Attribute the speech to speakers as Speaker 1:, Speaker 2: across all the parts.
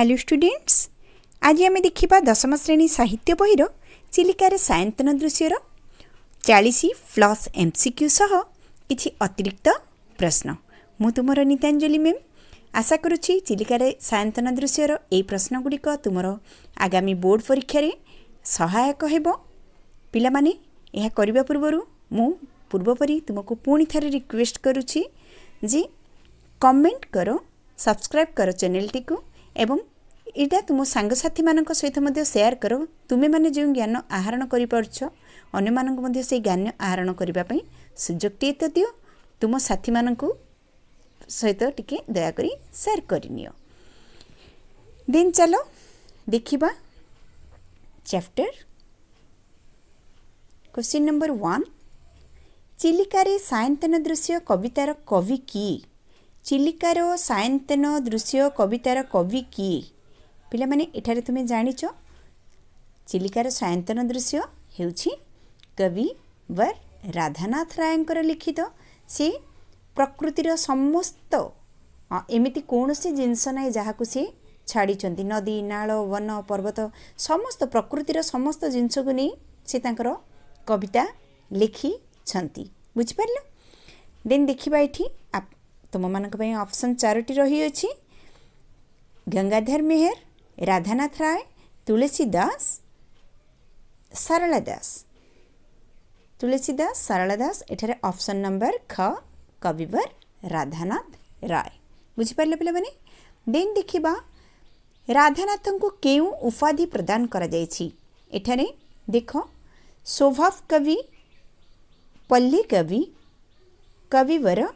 Speaker 1: Hello students, आज आम देखा दशम श्रेणी साहित्य बहिर चिलिकार सायंतन दृश्यर 40+ MCQ सह किछि अतिरिक्त प्रश्न। मु तुमर नीतांजलि मैम आशा करुछि चिलिकार सायंतन दृश्यर ए प्रश्नगुड़िक तुमर आगामी बोर्ड परीक्षा रे सहायक हेबो। पिला माने यह करिबा पूर्वरु मु पूर्वपरि तुमको पुणी थारे रिक्वेस्ट करुछि जे कमेंट करो, सब्सक्राइब करो चैनल टी को एवं इटा तुम सांगसाथी मानक सहित मध्य शेयर करो। तुमे माने जो ज्ञान आहरण करि परछ अन्य मानक मध्य से ज्ञान आहरण करिबा पई सुजोग टे दियो। तुम साथी मानक सहित टिके दया करी शेयर करिनियो। देन चलो देखिबा चैप्टर क्वेश्चन नंबर 1। चिलिकारे सायंतन दृश्य कवितार कवि किए? चिलिकार सायंतन दृश्य कवितार कवि किए? पिला माने एठारे तुमे जानिଛ चिलिकार सायंतन दृश्य हेउछि कवि वर राधानाथ रायंकर लिखित। से प्रकृतिर समस्त एमिति कौनसी जिनस ना जहाँ से छाड़ी नदी नाल वन पर्वत समस्त प्रकृतिर समस्त जिनस को नहीं से तांकर कविता लिखि बुझिपार। देन देखिबा एठी तुम मानक पई ऑप्शन 4टी रही अछि। गंगाधर मेहर, राधानाथ राय, तुलसीदास, सारला दास। तुलसीदास, सारला दास एठारे ऑप्शन नंबर ख कविवर राधानाथ राय। बुझिपारले पिला माने। देन देखिबा राधानाथ को केउ उपाधि प्रदान करा जायछि? एठारे देखो स्वभाव कवि, पल्ली कवि, कविवर,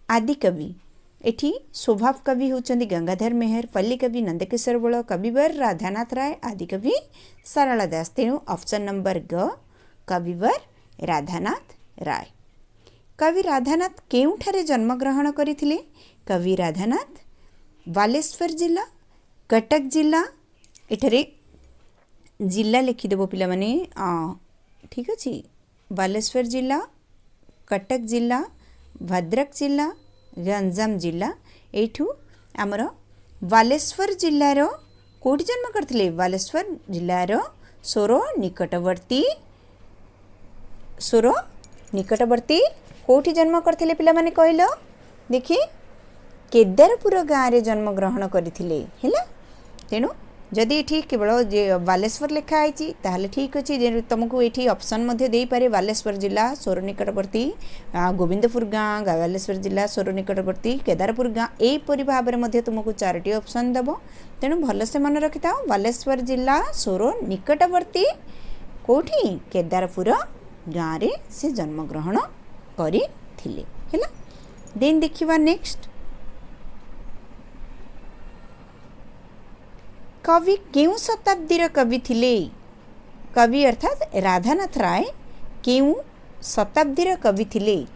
Speaker 1: आदि कवि। एठी स्वभाव कवि होचंदी गंगाधर मेहर, पल्ली कवि नंदकिशोर बल, कविवर राधानाथ राय, आदि कवि सारला दास। तेणु ऑप्शन नंबर ग कविवर राधानाथ राय। कवि राधानाथ केउठारे जन्मग्रहण करथिले? कवि राधानाथ बालेश्वर जिला, कटक जिला। एठारे जिला लिखिदेव पिला माने, ठीक अछि। बालेश्वर जिला, कटक जिला, भद्रक जिला, गंजाम जिला। एठू आमर बालेश्वर जिल्लार कोठी जन्म करथिले? बालेश्वर जिल्लार सोरो निकटवर्ती कोठी जन्म करथिले पिला माने कहलो? देखि केदारपुर गाँव रे जन्म ग्रहण करथिले हैला। तेणु जदि एठी केवल जे बालेश्वर लिखा आइछि ताहले ठीक अछि। जे तुमको एठी ऑप्शन मध्ये देई पारे बालेश्वर जिला सोर निकटवर्ती, गोविंदपुर गाँव बालेश्वर जिला सोर निकटवर्ती, केदारपुर गाँव एपरि भाबरे मध्ये तुमको 4टी ऑप्शन देबो। तेणु भल से मन रखि थाओ। बालेश्वर जिला सोर निकटवर्ती कोठी केदारपुर गाँव रे से जन्म ग्रहण करिथिले हैला। देन देखिबा नेक्स्ट। कवि केउ शताब्दीर कवि थिले? कवि अर्थात राधानाथ राय केउ शताब्दीर कवि थिले?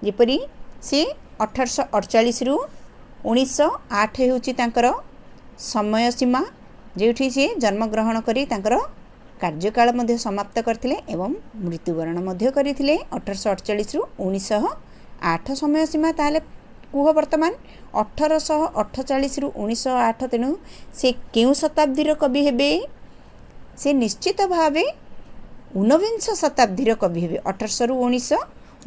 Speaker 1: जेपरि से 1848 रु 1908 हेउछि तांकर समय सीमा, जेउठी से जन्मग्रहण करी तांकर कार्यकाल मध्ये समाप्त करथिले एवं मृत्युवरण मध्ये करिथिले 1848 रु 1908 समय सीमा। ताहले कुह वर्तमान 1848 रु 1908। तेणु से केउ शताब्दीर कवि हेबे? से निश्चित भावे 19 शताब्दीर कवि हेबे। 1800 रु 19,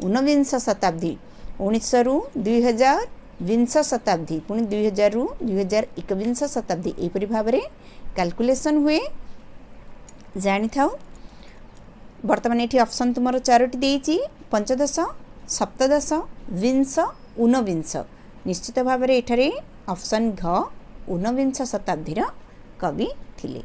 Speaker 1: 19 शताब्दी, 1900 रु 2000, 20 शताब्दी, पुणी 2000 रु 2021 शताब्दी। एपरि भाबरे कैलकुलेशन हुए जानि थाओ। वर्तमान एठी ऑप्शन तुमरो 4टी देइछि, पंचदश, सप्तदश, 20, 19। निश्चित भाव में एठारे ऑप्शन घ 19 शताब्दीर कवि थिले।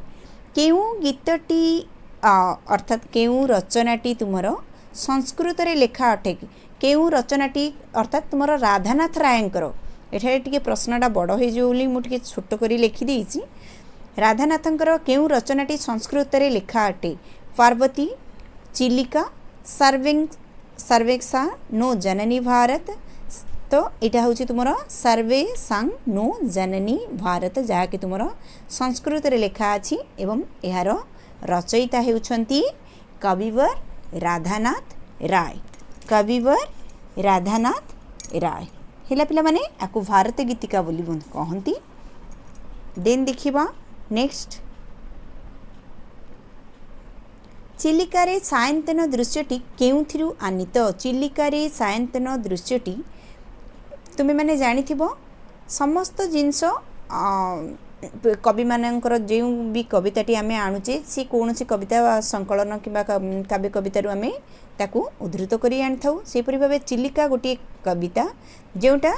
Speaker 1: केउ गीतटी अर्थात केउ रचनाटी तुमरो संस्कृत रे लेखा अटे? केउ रचनाटी अर्थात तुमरो राधानाथ रायंकर। एठारे टिके प्रश्नटा बड़ हो जो बोली मु टिके छोट करी लिखि देइछि। राधानाथंकर केउ रचनाटी संस्कृत रे लेखा अटे? पार्वती, चिलिका, सर्वेक्षा नो जननी भारत। तो यहाँ हूँ तुम सर्वे सांग नो जननी भारत, जहाँकि तुम संस्कृत रे लेखा अछि एवं यार रचयिता हेउछंती कविवर राधानाथ राय। कविवर राधानाथ राय हैला पिला माने आकु भारत गीतिका बोली कहंती। देन देखिबा नेक्स्ट चिलिकार सायंतन दृश्यटी केउथिरु आनीत चिलिकार सायंतन दृश्यटी तुम्हें मैंने जानी समस्त जिनस कवि मानकर जो भी कविताटी आम आणुचे सी कौन सी कविता संकलन कि काव्य कवितारू आम ताकू उद्धृत करी आनी था सेपरी भाव चिलिका गोटे कविता जोटा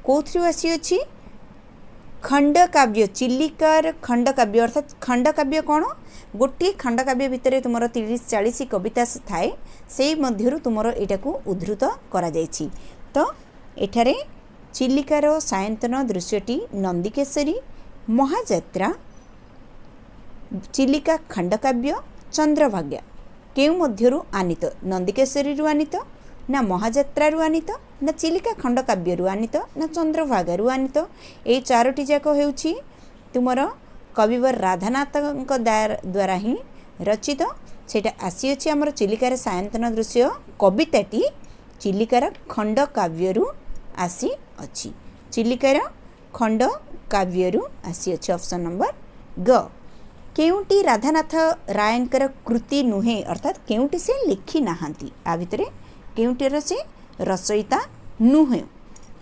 Speaker 1: कौथि आसी खंडकाव्य चिलिकार खंडकाव्य अर्थात खंडकाव्य कौन गोटे खंडकाव्य भितर तुम 30-40 कविता थाए से मध्यरु तुमर एटा को उद्धृत करा जायछि। तो एठारे चिलिकार सायंतन दृश्यटी नंदिकेशरी महाजात्रा चिलिका खंडकाव्य चंद्रभाग्या केउ मध्यरु आनीत नंदिकेशरी आनीत ना महाजात्रारू आनीत ना चिलिका खंडकाव्यरू आनीत ना चंद्रभागारू आनीत ए चारोटी जाक हेउछि तुमर कविवर राधानाथ द्वारा ही रचित सेटा आसी अछि हमर चिलिकार सायंतन दृश्य कविताटी चिलिकार खंडकाव्यरू आसी अछि चिलिकार खंड काव्यरू आसी अछि। ऑप्शन नंबर ग केउटी राधानाथ रायंकर कृति नुहे अर्थात केउटी से लिखी नाहांती आ भितरे केउटीर से रचयिता नुहे।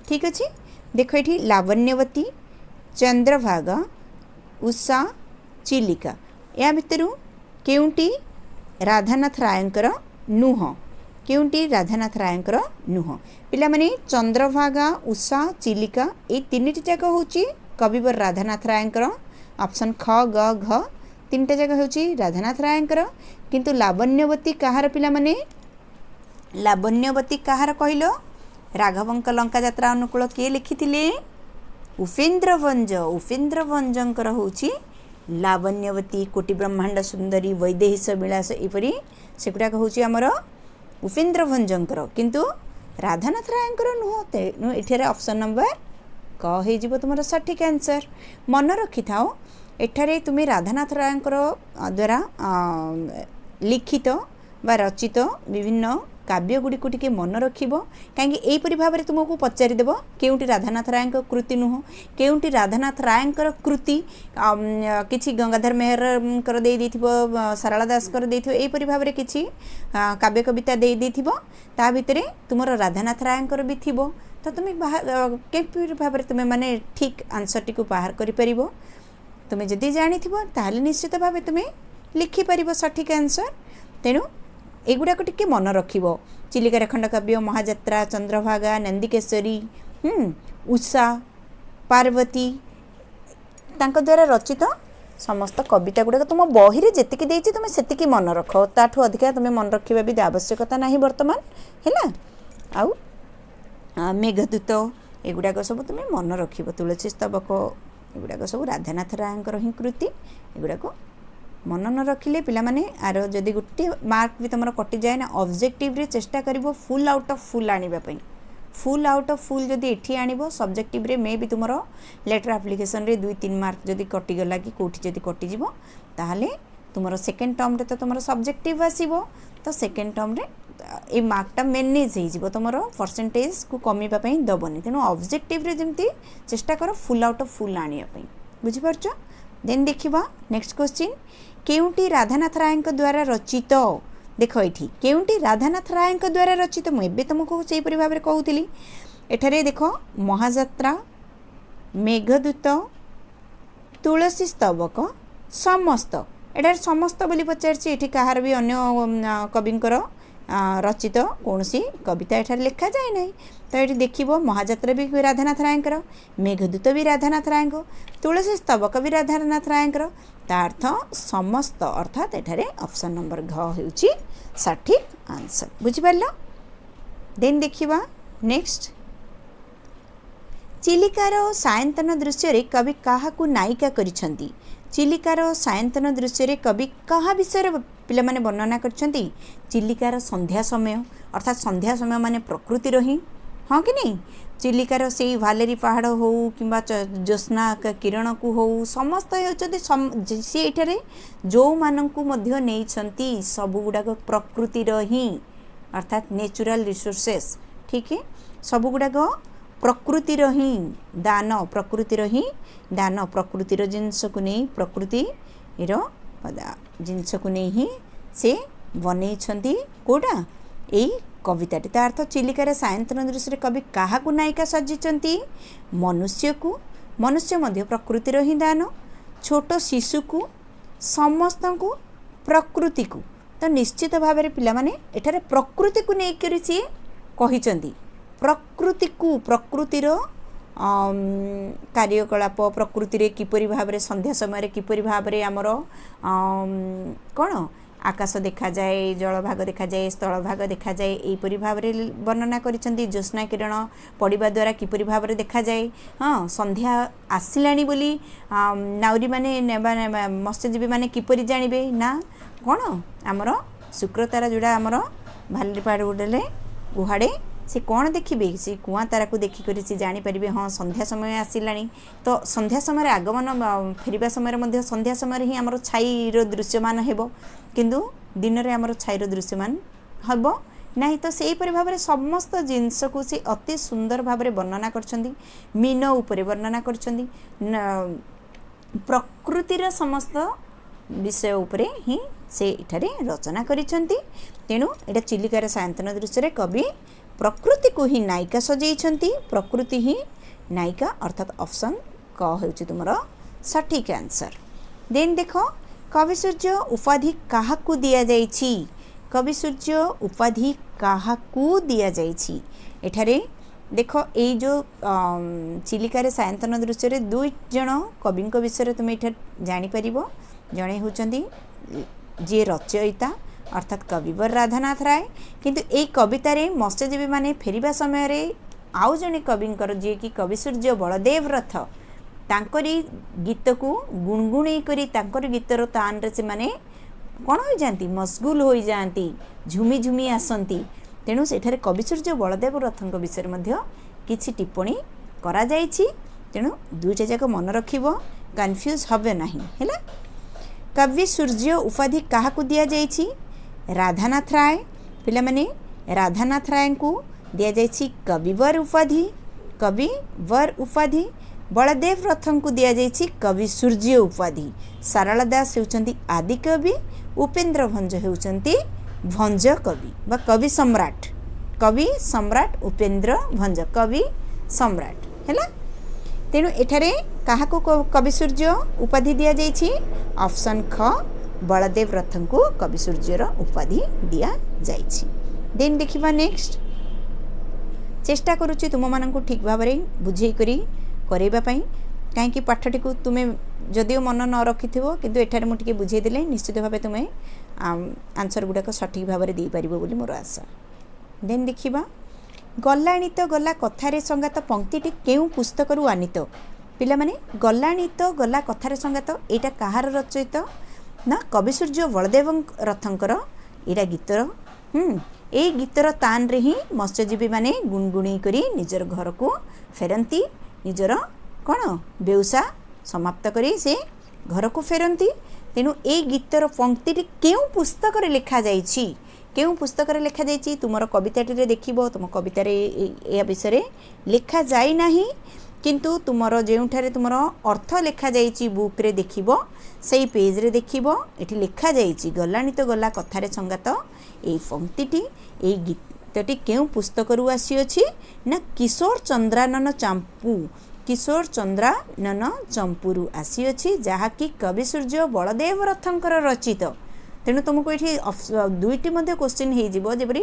Speaker 1: ठीक अछि देखो एठी लावण्यवती चंद्रभागा उषा चिलिका या भितरु केउटी राधानाथ रायंकर नुह केउटी राधानाथ रायंकर नुह पिला माने चंद्रभागा उषा चिलिका ए तीनिटी जाक होची कविवर राधानाथ रायंकर। ऑप्शन ख ग घ तीनटा जाक होची राधानाथ रायंकर किंतु लावण्यवती कहार पिला माने लावण्यवती कहार कहिलो राघवंक लंका यात्रा अनुकूल किए लिखिथिले उपेन्द्र भंजंकर होची लावण्यवती कोटि ब्रह्मांड सुंदरी वैदेहिश विलास एपरी सेगुड़ाक होची हमर उपेन्द्र भंजंकर किंतु राधानाथ रायंकर नुह तेणु एठारे ऑप्शन नंबर क हे जिवो तुमर सठिक आंसर। मन रखि थाओ एठारे तुमे राधानाथ रायंकर द्वारा लिखित बा रचित विभिन्न काव्य गुड़िक टिके मन रखिबो कहीं एपरि भाव में तुमको पचारिदेव केउटी राधानाथ रायंकर कृति नुह केउटी राधानाथ रायंकर कृति किछि गंगाधर मेहर दे देथिबो सारला दास कर देथिबो एपरि भाव में किछि काव्य कविता दे देथिबो ता भितरे तुमर राधानाथ रायंकर भी थिबो तो तुम केपरि भाव में तुम माने ठीक आंसर टी को बाहर करि परिबो तुम जदि जानि थिबो ताले निश्चित भाव तुम लिखि परिबो सठिक आंसर। तेणु एगुड़ाक टिके मन रखिबो चिलिकार खंडकाव्य महाजात्रा चंद्रभागा नंदिकेशरी उषा पार्वती तांको द्वारा रचित समस्त कविता गुड़ाक तुम बही रे जेतिकी देछि तुम सेतिकी मन रख ताठू अधिका तुम मन रखिबा भी आवश्यकता नाही वर्तमान हैला। आउ मेघदूत एगुड़ाक सब तुम मन रखिबो तुलसी स्तबक एगुड़ाक सब राधानाथ रायंकर ही कृति एगुड़ाक मन न रखिले पिला माने आर जदि गोटे मार्क भी तुम कटि जाए ना ऑब्जेक्टिव रे चेष्टा करिवो फुल आउट ऑफ फुल आनिबा पई फुल आउट ऑफ फुल जदि एठी आनिबो सब्जेक्टिव रे मे भी तुमरो लेटर एप्लिकेशन रे 2-3 मार्क जदि कटि गला कि कोठी जदि कटि जिवो ताहाले तुमरो सेकंड टर्म रे तो तुमरो सब्जेक्टिव आसीबो तो सेकंड टर्म रे ए मार्कटा मैनेज हो जिवो तुमरो परसेंटेज को कमीबा पई दबनी तेनु ऑब्जेक्टिव रे जेमती चेष्टा करो फुल आउट ऑफ फुल आनिया पई बुझि परछो। देन देखिबा नेक्स्ट क्वेश्चन केउटी राधानाथ रायंक द्वारा रचित देख ये केउटी राधानाथ रायंक द्वारा रचित मुझे तुमको से भाव में कहूली एठारे देख महाजात्रा मेघदूत तुलसी स्तबक समस्त एटार समस्त बोली पचारछि एठी कहार भी अन्य कविंकर रचित कौन सी कविता एठार लिखा जाए ना तो ये देखिबो महाजात्रा भी राधानाथ रायंकर मेघदूत भी राधानाथ रायंक तुलसी स्तबक भी राधानाथ रायंकर तार्थ समस्त अर्थात एठारे ऑप्शन नंबर घ हेउछि सठिक आंसर बुझिपारल। देन देखिबा नेक्स्ट चिलिकार सायंतन दृश्य रे कवि काहाकू नायिका करिसंती चिलिकार सायंतन दृश्य रे कवि कहा विषय पिला माने वर्णना करछंती चिलिकार संध्या समय अर्थात संध्या समय माने प्रकृति रही हाँ कि नहीं चिलिकार से भालेरी पहाड़ हो किंबा ज्योत्स्ना किरण को हो समस्त होती सी एठारे जो मानकू मध्य नेइछंती सब गुड़ाक प्रकृति रही अर्थात नेचुरल रिसोर्सेस ठीक है सब गुड़ाक प्रकृतिर ही दान प्रकृतिर ही दान प्रकृतिर जिनस को नहीं प्रकृतिर जिनस को नहीं ही से बनै कोटा यही कविताटी ता अर्थ चिलिकार सायंतन दृश्य कवि क्या नायिका सजिंट मनुष्य को मनुष्य मध्य प्रकृतिर ही दान छोट शिशु को समस्त को प्रकृति को तो निश्चित भाव में पिला माने एठारे प्रकृति को लेकर सी कही प्रकृति को प्रकृतिर कार्यकलाप प्रकृति किपरि भाव संध्या समय किपरि भाव आमर कौन आकाश देखा जाए जल भाग देखा जाए स्थल भाग देखा जाए यहीपरि भाव में वर्णना करिसेंती ज्योत्स्ना किरण पड़वा द्वारा किपरि भाव में देखा जाए हाँ संध्या आसिलानी बोली नाउरी माने मत्स्यजीवी माने किपरि जानिबे ना कौन आमर शुक्रतारा जोड़ा आमर भालीपाड़ गुड़े गुहाड़े से कौन देखिए से कुआ तारा को देखिक सी जानीपर हाँ संध्या समय आसला तो संध्या समय आगमन फेरवा समय संध्या समय ही आमर छाईर दृश्यमान हो किंतु दिन में आमर छाईर दृश्यमान हम ना तो सेहीपरि भाव में समस्त जिनस को सी अति सुंदर भाव में वर्णना कर मीन उपर वर्णना कर प्रकृतिर समस्त विषय उपरे ही से इठारे रचना करिसेंती तेणु एटा चिलिकार सायंतन दृश्य कवि प्रकृति को ही नायिका सजाई प्रकृति ही नायिका अर्थात ऑप्शन क हो तुम सठिक आंसर देन देख कवि सूर्य उपाधि क्या दिया जाइछि कवि सूर्य उपाधि क्या दिया जाइछि एठारे देख ये जो चिलिकार सायंतन दृश्य दुई जन कवि विषय तुम ये जापर जड़े होती जी रचयिता अर्थात कविवर राधानाथ राय किंतु ए कवितारे मत्स्यजीवी माने फेरिबा समय रे आउ जने कविंकर जी कि कवि सूर्य बलदेव रथ तांकरी गीत को गुणगुणई करी तांकर गीतर तान रे से माने कौन हो जाती मशगुल हो जाती झुमी झुमी आसती तेणु सेठारे कवि सूर्य बलदेव रथଙ୍କ विषय मध्य किछि टिप्पणी करा जाइछि तेणु दुईटा जाक मन रखिबो कन्फ्यूज हबे नाही हैला कवि सूर्य उपाधि क्या दिया जाइछि राधानाथ राय पिला माने राधानाथ राय को दिया जाइछि कविवर उपाधि कविवर उपाधि बलदेव रथं को दिया जाइछि कवि सूर्य उपाधि सारला दास होउचंती आदि कवि उपेन्द्र भंज होउचंती भंज कवि बा कवि सम्राट उपेन्द्र भंज कवि सम्राट हैला तेणु एठारे काहाको कवि सूर्य उपाधि दिया जाइछि ऑप्शन ख बलदेव रथं को कवि सूर्यर उपाधि दिया जाइछि देन देखिबा नेक्स्ट चेष्टा करूछि तुम माननकु ठीक भाव रे बुझेई करी करेबा पई कहीं पाठटी को तुम्हें जदिओ मन न रखिथिबो किंतु एठारे मु टिके बुझेई देले निश्चित भाव तुम्हें आंसर गुडाक सठिक भाव रे दे परिबो बोली मोर आशा देन देखिबा गलाणी तो गला कथारे संगात पंक्तिटी केउ पुस्तकरू आनित पिला माने गलाणी तो गला कथारे संगात एटा काहार रचित ना कवि सूर्य बलदेव रथंकर एटा गीतर ए गीतर तान रे ही मत्स्यजीवी माने गुणगुणी करी निजर घर को फेरंती निजर कौन बेउसा समाप्त करी से घर को फेरंती तेणु ए गीतर पंक्ति केउ पुस्तक रे लिखा जाइछि केउ पुस्तक रे लिखा जाइछि तुमर कविताटी रे देखिबो तुम कविता रे ए विषय लिखा जाई नाही किंतु तुमर जेउठारे तुमर अर्थ लिखा जाइछि बुक रे देखिबो सेही पेज रे देखिबो एठी लिखा जाइछि गलाणी तो गला कथारे संगात ए पंक्तिटी ए गीतटी केउ पुस्तक रु आसी अछि ना किशोर चंद्रानन चंपुरु आसी अछि जहा कि कवि सूर्य बलदेव रथंकर रचित तेणु तुमको ये दुईटी मध्य क्वेश्चन हो जिवो जेपरि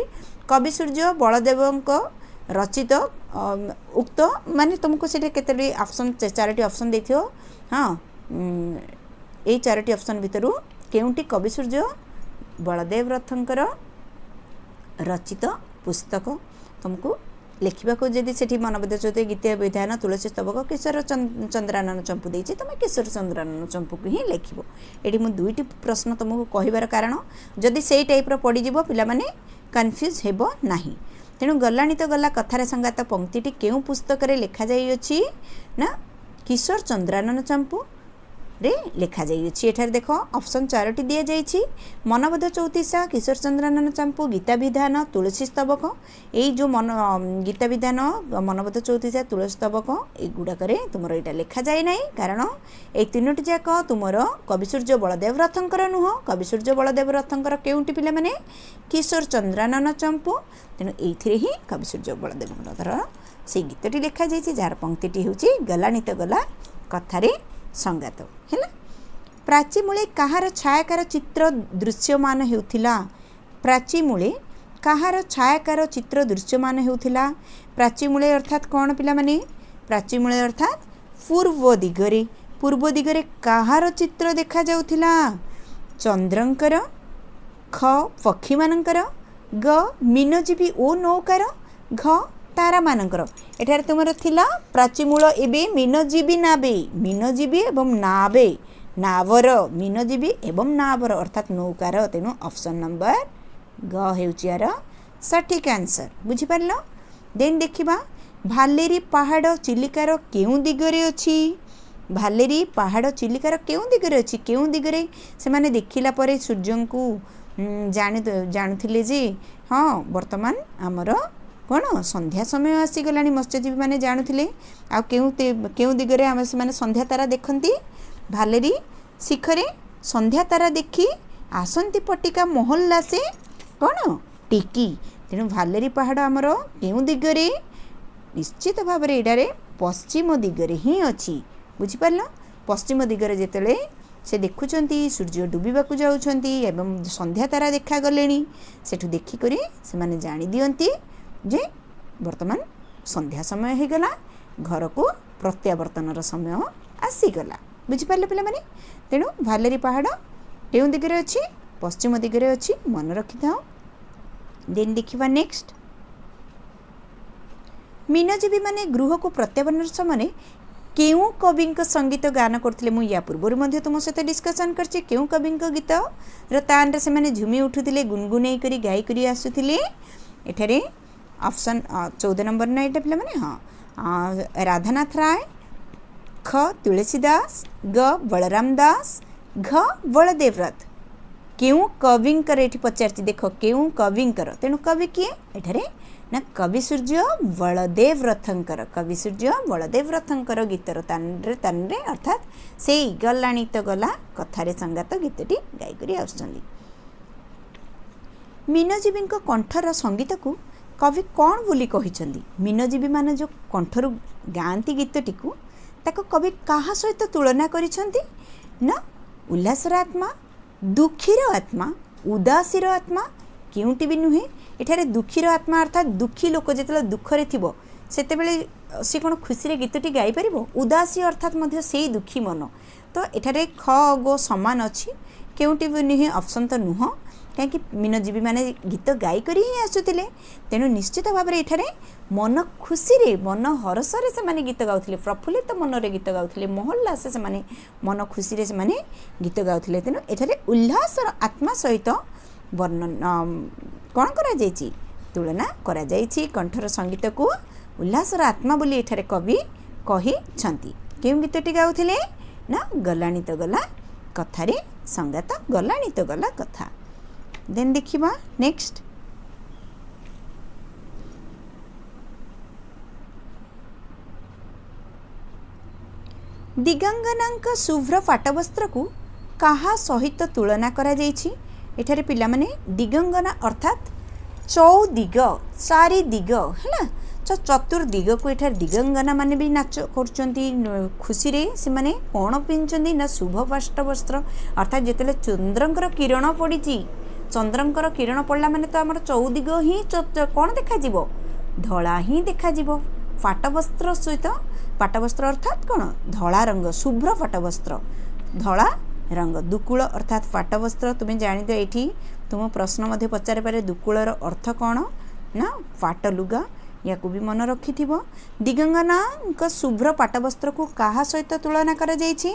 Speaker 1: कवि सूर्य बलदेवंक रचित उक्त माने तुमको से केते ऑप्शन चारोटी ऑप्शन देथियो हाँ ए चारोटी ऑप्शन भितरु केउटी कवि सूर्य बलदेव रथंकर रचित पुस्तक तुमको लिखा को जदि से मनबोध चौथ गीत विधान तुलसी स्तबक किशोर चंद्रानन चंपू देती तुम किशोर चंद्रानन चंपू को ही लिख ये मुझे दुईटी प्रश्न तुमको कहबार कारण जदि से टाइप पड़ज पे कन्फ्यूज हेब नाही तेणु गलाणी तो गला कथार संगात पंक्तिटी केउ पुस्तक रे लिखा जाइछि ना किशोर चंद्रानन चंपू रे लेखा जाइए। एठार देख ऑप्शन 4टी दि जाइए। मनबोध चौतीसा, किशोर चंद्रानन चंपू, गीता विधान, तुलसी स्तबक। यही जो गीता विधान, मनबोध चौतीसा, तुलसी स्तबक युड़ाक तुम यहाँ लेखा जाए ना, कारण ये तीनोटी जाक तुम कविसूर्य बलदेव रथंकर नुह। कविसूर्य बलदेव रथंकर केउंटी पिला माने किशोर चंद्रानन चंपू। तेणु ये ही कविसूर्य बलदेव रथर से गीतटी लेखा जाइए, जार पंक्ति हूँ गलानी तो गला कथारे संगात है। प्राची मूले कहार छायाकार चित्र दृश्यमान होउथिला। प्राची मूले कहार छायाकार चित्र दृश्यमान होउथिला। प्राची मूले अर्थात कौन पिला माने? प्राची मूले अर्थात पूर्व दिगरे। पूर्व दिगरे कहार चित्र देखा जाउथिला? चंद्रंकर, ख पक्षी मानकर, ग मीनजीवी ओ नौकार, घ तारा मानकर। एठार तुमर थिला प्राचीमूल एबे मीनजीवी नाबे, मीनजीवी एवं नाबे, नावर, मीनजीवी एवं नावर अर्थात नौकार। तेणु ऑप्शन नंबर ग हेउची यार सठिक आंसर। बुझी पारल? देन देखिबा भालेरी पहाड़ चिलिकार केउ दिगरे अछि? भालेरी पहाड़ चिलिकार केउ दिगरे अछि? केउ दिगरे से माने देखिला परे सूर्य को जानुथिले जे हाँ वर्तमान आमर कौन संध्या समय आसीगलानी। मत्स्यजीवी मैंने जानुथिले आ केउ दिगरे आम से संध्या तारा देखती। भालेरी शिखरे संध्या तारा देखी आसंती पट्टिका मोहल्ला से कौन टिकी। तेणु भालेरी पहाड़ आमर केउ दिगरे? निश्चित भाव में एडारे पश्चिम दिगरे ही अच्छी। बुझिपार? पश्चिम दिगरे जेतेले से देखुंती सूर्य डुबा जाउछंती एवं संध्या तारा देखा गले सेठू देखिक से माने जानी दियंती जे वर्तमान संध्या समय हो गला, घर को प्रत्यावर्तन समय आसीगला। बुझिपारे पिला माने? तेणु भालेरी पहाड़ केउ दिगरे अच्छी? पश्चिम दिगरे अच्छी, मन रखि थाओ। देन देखिबा नेक्स्ट। मीनजीवी माने गृह को प्रत्यावर्तन समय केउ कवि संगीत गान करते? मुझे या पूर्व तुम सहित डिस्कसन करछे केउ कवि गीत तान से माने झुमी उठुथिले, गुनगुनै करी गाई करी आसुथिले। एठारे ऑप्शन 14 नंबर ना एटा पिला माने हाँ राधानाथ राय, ख तुलसीदास, ग बलराम दास, घ बलदेव रथ। केउ कविंकर एठी पचारती देख केउ कविंकर। तेणु कवि किए एठारे ना कविसूर्य बलदेव रथंकर। कविसूर्य बलदेव रथंकर गीतर तानरे तानरे अर्थात से गलाणी तो गला कथारे संगात गीतटी गायकरी आसुचंदी। मीनजीवी कंठर संगीत को कवि कौन बोली कहिचंदी? मीनजीवी माने जो कंठरू गांती गीतटी को ताको कवि कहा सहित तुलना करिसंती ना उल्लासर आत्मा, दुखीर आत्मा, उदासीर आत्मा केउटी भी नुहे। एठारे दुखीर आत्मा अर्थात दुखी लोक जिते दुखरे थिबो सेतेबेले से कौन खुशी गीतटी गाई पारिबो? उदासी अर्थात मध्य से दुखी मन। तो एठारे ख गो समान अच्छी, केउटी भी नुहे ऑप्शन तो नुह, कहीं मीनजीवी माने गीत गाई करी ही आसुतिले। तेणु निश्चित भाव में एठारे मन खुशी रे मन हरसरे से माने गीत गाउथिले, प्रफुल्लित मन रे गीत गाउथिले, मोहल्लास से माने मन खुशी रे से माने गीत गाउथिले। तेणु एठारे उल्लासर आत्मा सहित वर्णन कौन करा जायछि? तुलना करा जायछि। कंठर संगीत को उल्लासर आत्मा बोली एठारे कवि कहि छंती। केउ गीतटी गाउथिले ना गलाणी तो गला कथारे संगात, गलाणी तो गला कथा। देन देखिबा नेक्स्ट। दिगंगनांक शुभ्र पाटवस्त्र को कहा सहित तुलना करा जायछि? एठारे पिला माने दिगंगना अर्थात चौदिग, चारि दिग है। चतुर्दिग को एठार दिगंगना माने भी नाच करचंती खुशी रे। से माने कौन पिंचंती ना शुभ पाटवस्त्र अर्थात जेतेले चंद्रंकर किरण पड़ी, चंद्रंकर किरण पड़ला माने तो आमर चौदिग ही कौन देखा जीवो? धला ही देखा जीवो। पाटवस्त्र सहित पाटवस्त्र अर्थात कौन? धला रंग, शुभ्र पाटवस्त्र, धला रंग। दुकूल अर्थात पाटवस्त्र तुम्हें जानी दो। ये तुम प्रश्न मध्य पचारे पारे दुकूलर अर्थ कौन ना पाट लुगा, या को भी मन रखि थिबो। दिगंगना शुभ्र पाटवस्त्र को कहा सहित तुलना करा जायछि?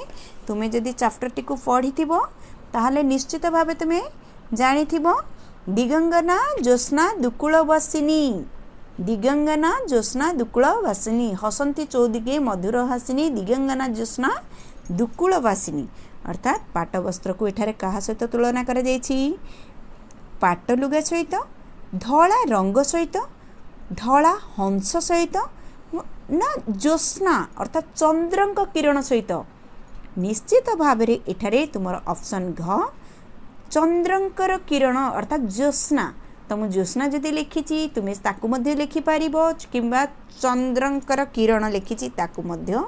Speaker 1: तुम्हें जदि चैप्टर टी को पढ़ी थिबो ताहले निश्चित भावे तुम्हें जानी थिबो। दिगंगना ज्योत्स्ना दुकूल वासिनी, दिगंगना ज्योत्स्ना दुकूल वासिनी, हसंती चौदिगे मधुर हासिनी, दिगंगना ज्योत्स्ना दुकूलवासिनी अर्थात पाट वस्त्र को एठारे कहा सहित तुलना करा जायछि पाट लुगा सहित धला रंग सहित धला हंस सहित ना ज्योत्स्ना अर्थात चंद्रंक किरण सहित निश्चित भाव में एठारे तुमर ऑप्शन घ चंद्रंकर किरण अर्थात ज्योत्स्ना तो मु ज्योत्स्ना जदि लिखिछि तुमे ताकु मध्ये लिखि पारिबो किंबा चंद्रंकर किरण लिखिछि ताकु मध्ये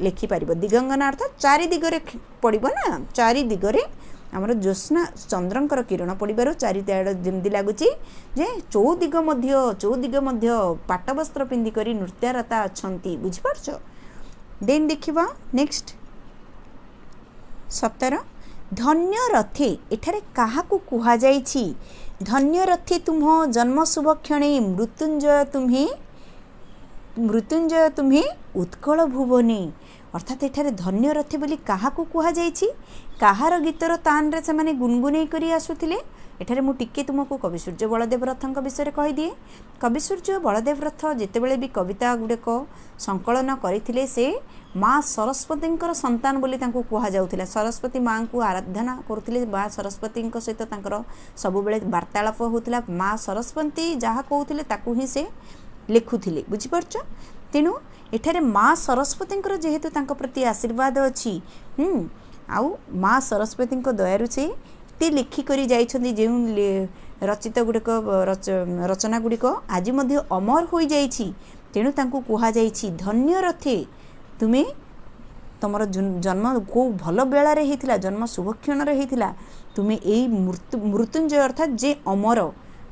Speaker 1: लिखि पारिबो दिगंगना अर्थात चारि दिगरे पड़िबो ना चारि दिगरे आमर ज्योत्स्ना चंद्रंकर किरण पड़िबारु चारिआड़ जेमती लगुच जे चौदिग मध्य पाट वस्त्र पिंधि करी नृत्यरता अछंती बुझिपारछ। देन देखिबा नेक्स्ट 17 धन्य रथे एठारे काहाकू कुहा जाइछि धन्य रथे तुम जन्म शुभ क्षणे मृत्युंजय तुम्हें उत्कल भुवने अर्थात एठारे धन्य रथे बोली काहाकू कुहा जाइछि काहार गीतर तान रे से माने गुनगुनै करी आसुथिले एठारे मु टिके तुमको कवि सूर्य बलदेव रथଙ୍କ विषय कहि दिए कवि सूर्य बलदेव रथ जेतेबेले भी कविता गुडेक संकलन करथिले से माँ सरस्वती संतान बोली तांको कुहा जाउथिला सरस्वती माँ को आराधना करुथिले माँ सरस्वती सहित तांकर सब बेले वार्तालाप होउथिला माँ सरस्वती जहाँ कहउथिले ताकू ही से लिखुथिले बुझिपारछ। तेणु एठारे माँ सरस्वती जेहेतु तांको प्रति आशीर्वाद अछि आउ माँ सरस्वती दयारु से ते लिखिकरी जाइछन्ति जे रचित गुड़िक रचना गुड़िक आज मध्य अमर हो जाइछि तेणु तांको कुहा जाइछि धन्य रथे तुमे तमर जन्म को भल बेला रे हेतिला जन्म शुभक्षण रे हेतिला तुमे एई मृत्युंजय अर्थात जे अमर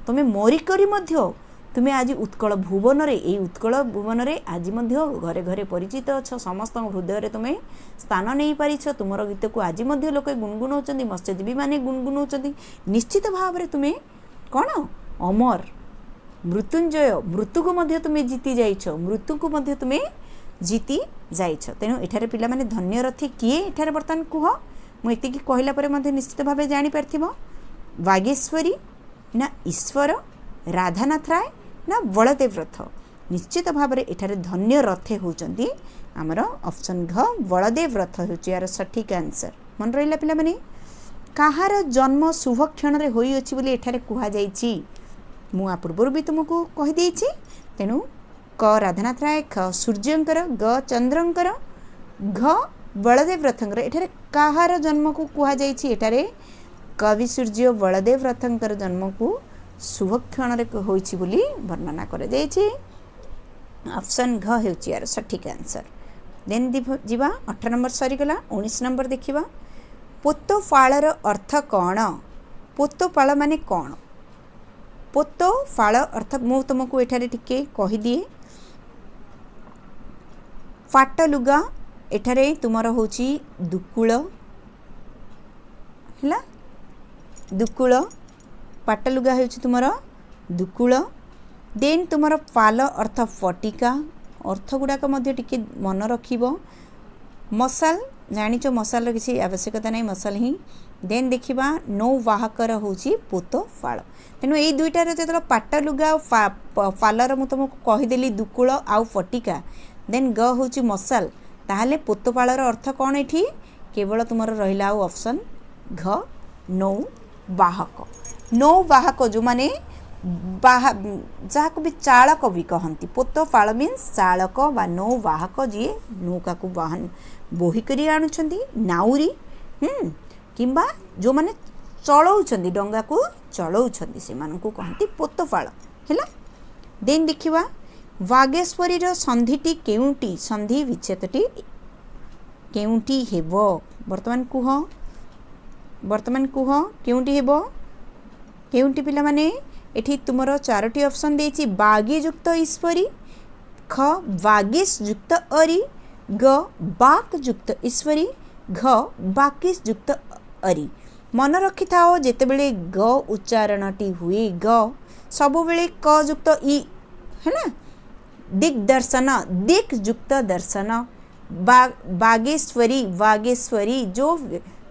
Speaker 1: तुमे मरी करी मध्य तुमे आज उत्कल भुवन रे एई उत्कल भुवन रे आज मध्य घरे घरे परिचित अछ समस्त हृदय रे तुमे स्थान नहीं पारिछ तुमर गीत को आज मध्य लोक गुनगुनौचंदी मत्स्यजीवी माने गुनगुनौचंदी निश्चित भाव रे तुमे कोन अमर मृत्युंजय मृत्यु को मध्य तुमे जीति जाइछ मृत्यु को मध्य तुमे जीति जाइछ तेणु एठारे पिला माने धन्य रथी किए एठारे बर्तमान कुह मु एतिकी कहला परे मध्य निश्चित भाव जानि पारथिबो वागेश्वरी ना ईश्वर राधानाथ राय ना बलदेव रथ निश्चित भाव में एठारे धन्य रथे होचंदी आमर ऑप्शन घ बलदेव रथ होची यार सठिक आंसर मन रहिला पिला माने काहार जन्म शुभ क्षण रे होई अछि बोली एठारे कुहा जाइछि मु आ पूर्व भी तुमको कहि देछि तेनु क राधानाथ राय ख सूर्यंकर ग चंद्रंकर घ बलदेव रथंकर एठारे काहार जन्म को कुहा जाइछि एठारे कवि सूर्य बलदेव रथंकर जन्म को शुभ क्षण रे होइछि बोली वर्णना कर जाइछि ऑप्शन घ हेउछि यार सठिक आंसर। देन जीवा 18 नंबर सरी गला 19 नंबर देखिबा पोतोफाळर अर्थ कोन पोतोफाळ माने कोन पोतोफाळ अर्थ मु तुमको एठारे टिके कहि दिए फाट लुगा एठारे तुमर होछि दुकुळ हला दुकुळ पाट लुगा हेउछि तुमर दुकुळ देन तुमर फाल अर्थ फटिका अर्थ गुडाक मध्य टिके मन रखिबो मसाल जानिच मसाल किसी आवश्यकता नहीं मसाल ही देन देखिबा नौ वाहकर होछि पोतोफाळ तेनु एई दुईटा रे जेतलो पाट लुगा फालर मु तुमको कहि देली दुकुळ आउ फटिका देन ग होछि मसाल ताहाले पोतोफाळर अर्थ कोन एठी केवल तुमर रहिला आउ ऑप्शन घ नौ वाहक जो माने जहाँ भी चालक भी कहती पोतोफाळ मीन्स चालक बा नौ वाहक जी नौका को वाहन बोही करी आणुछंती नाउरी किंबा जो माने चलाउछंती डंगा को चलाउछंती से मानन को कहती पोतोफाळ हैला। देन देखिबा वागेश्वरी रो संधिटी केउंटी संधि विच्छेदटी केउंटी हेबो वर्तमान कुह केउंटी हेबो केउंटी पिला माने एठी तुमरो चारोटी ऑप्शन देछि बागी युक्त ईश्वरी ख वागीस युक्त अरी ग बाक युक्त ईश्वरी घ बाकीस युक्त अरी मन रखि थाओ जेते बेले ग उच्चारणटी हुए ग सब बेले क युक्त ई हैना दिग्दर्शन दिक युक्त दर्शन वागेश्वरी जो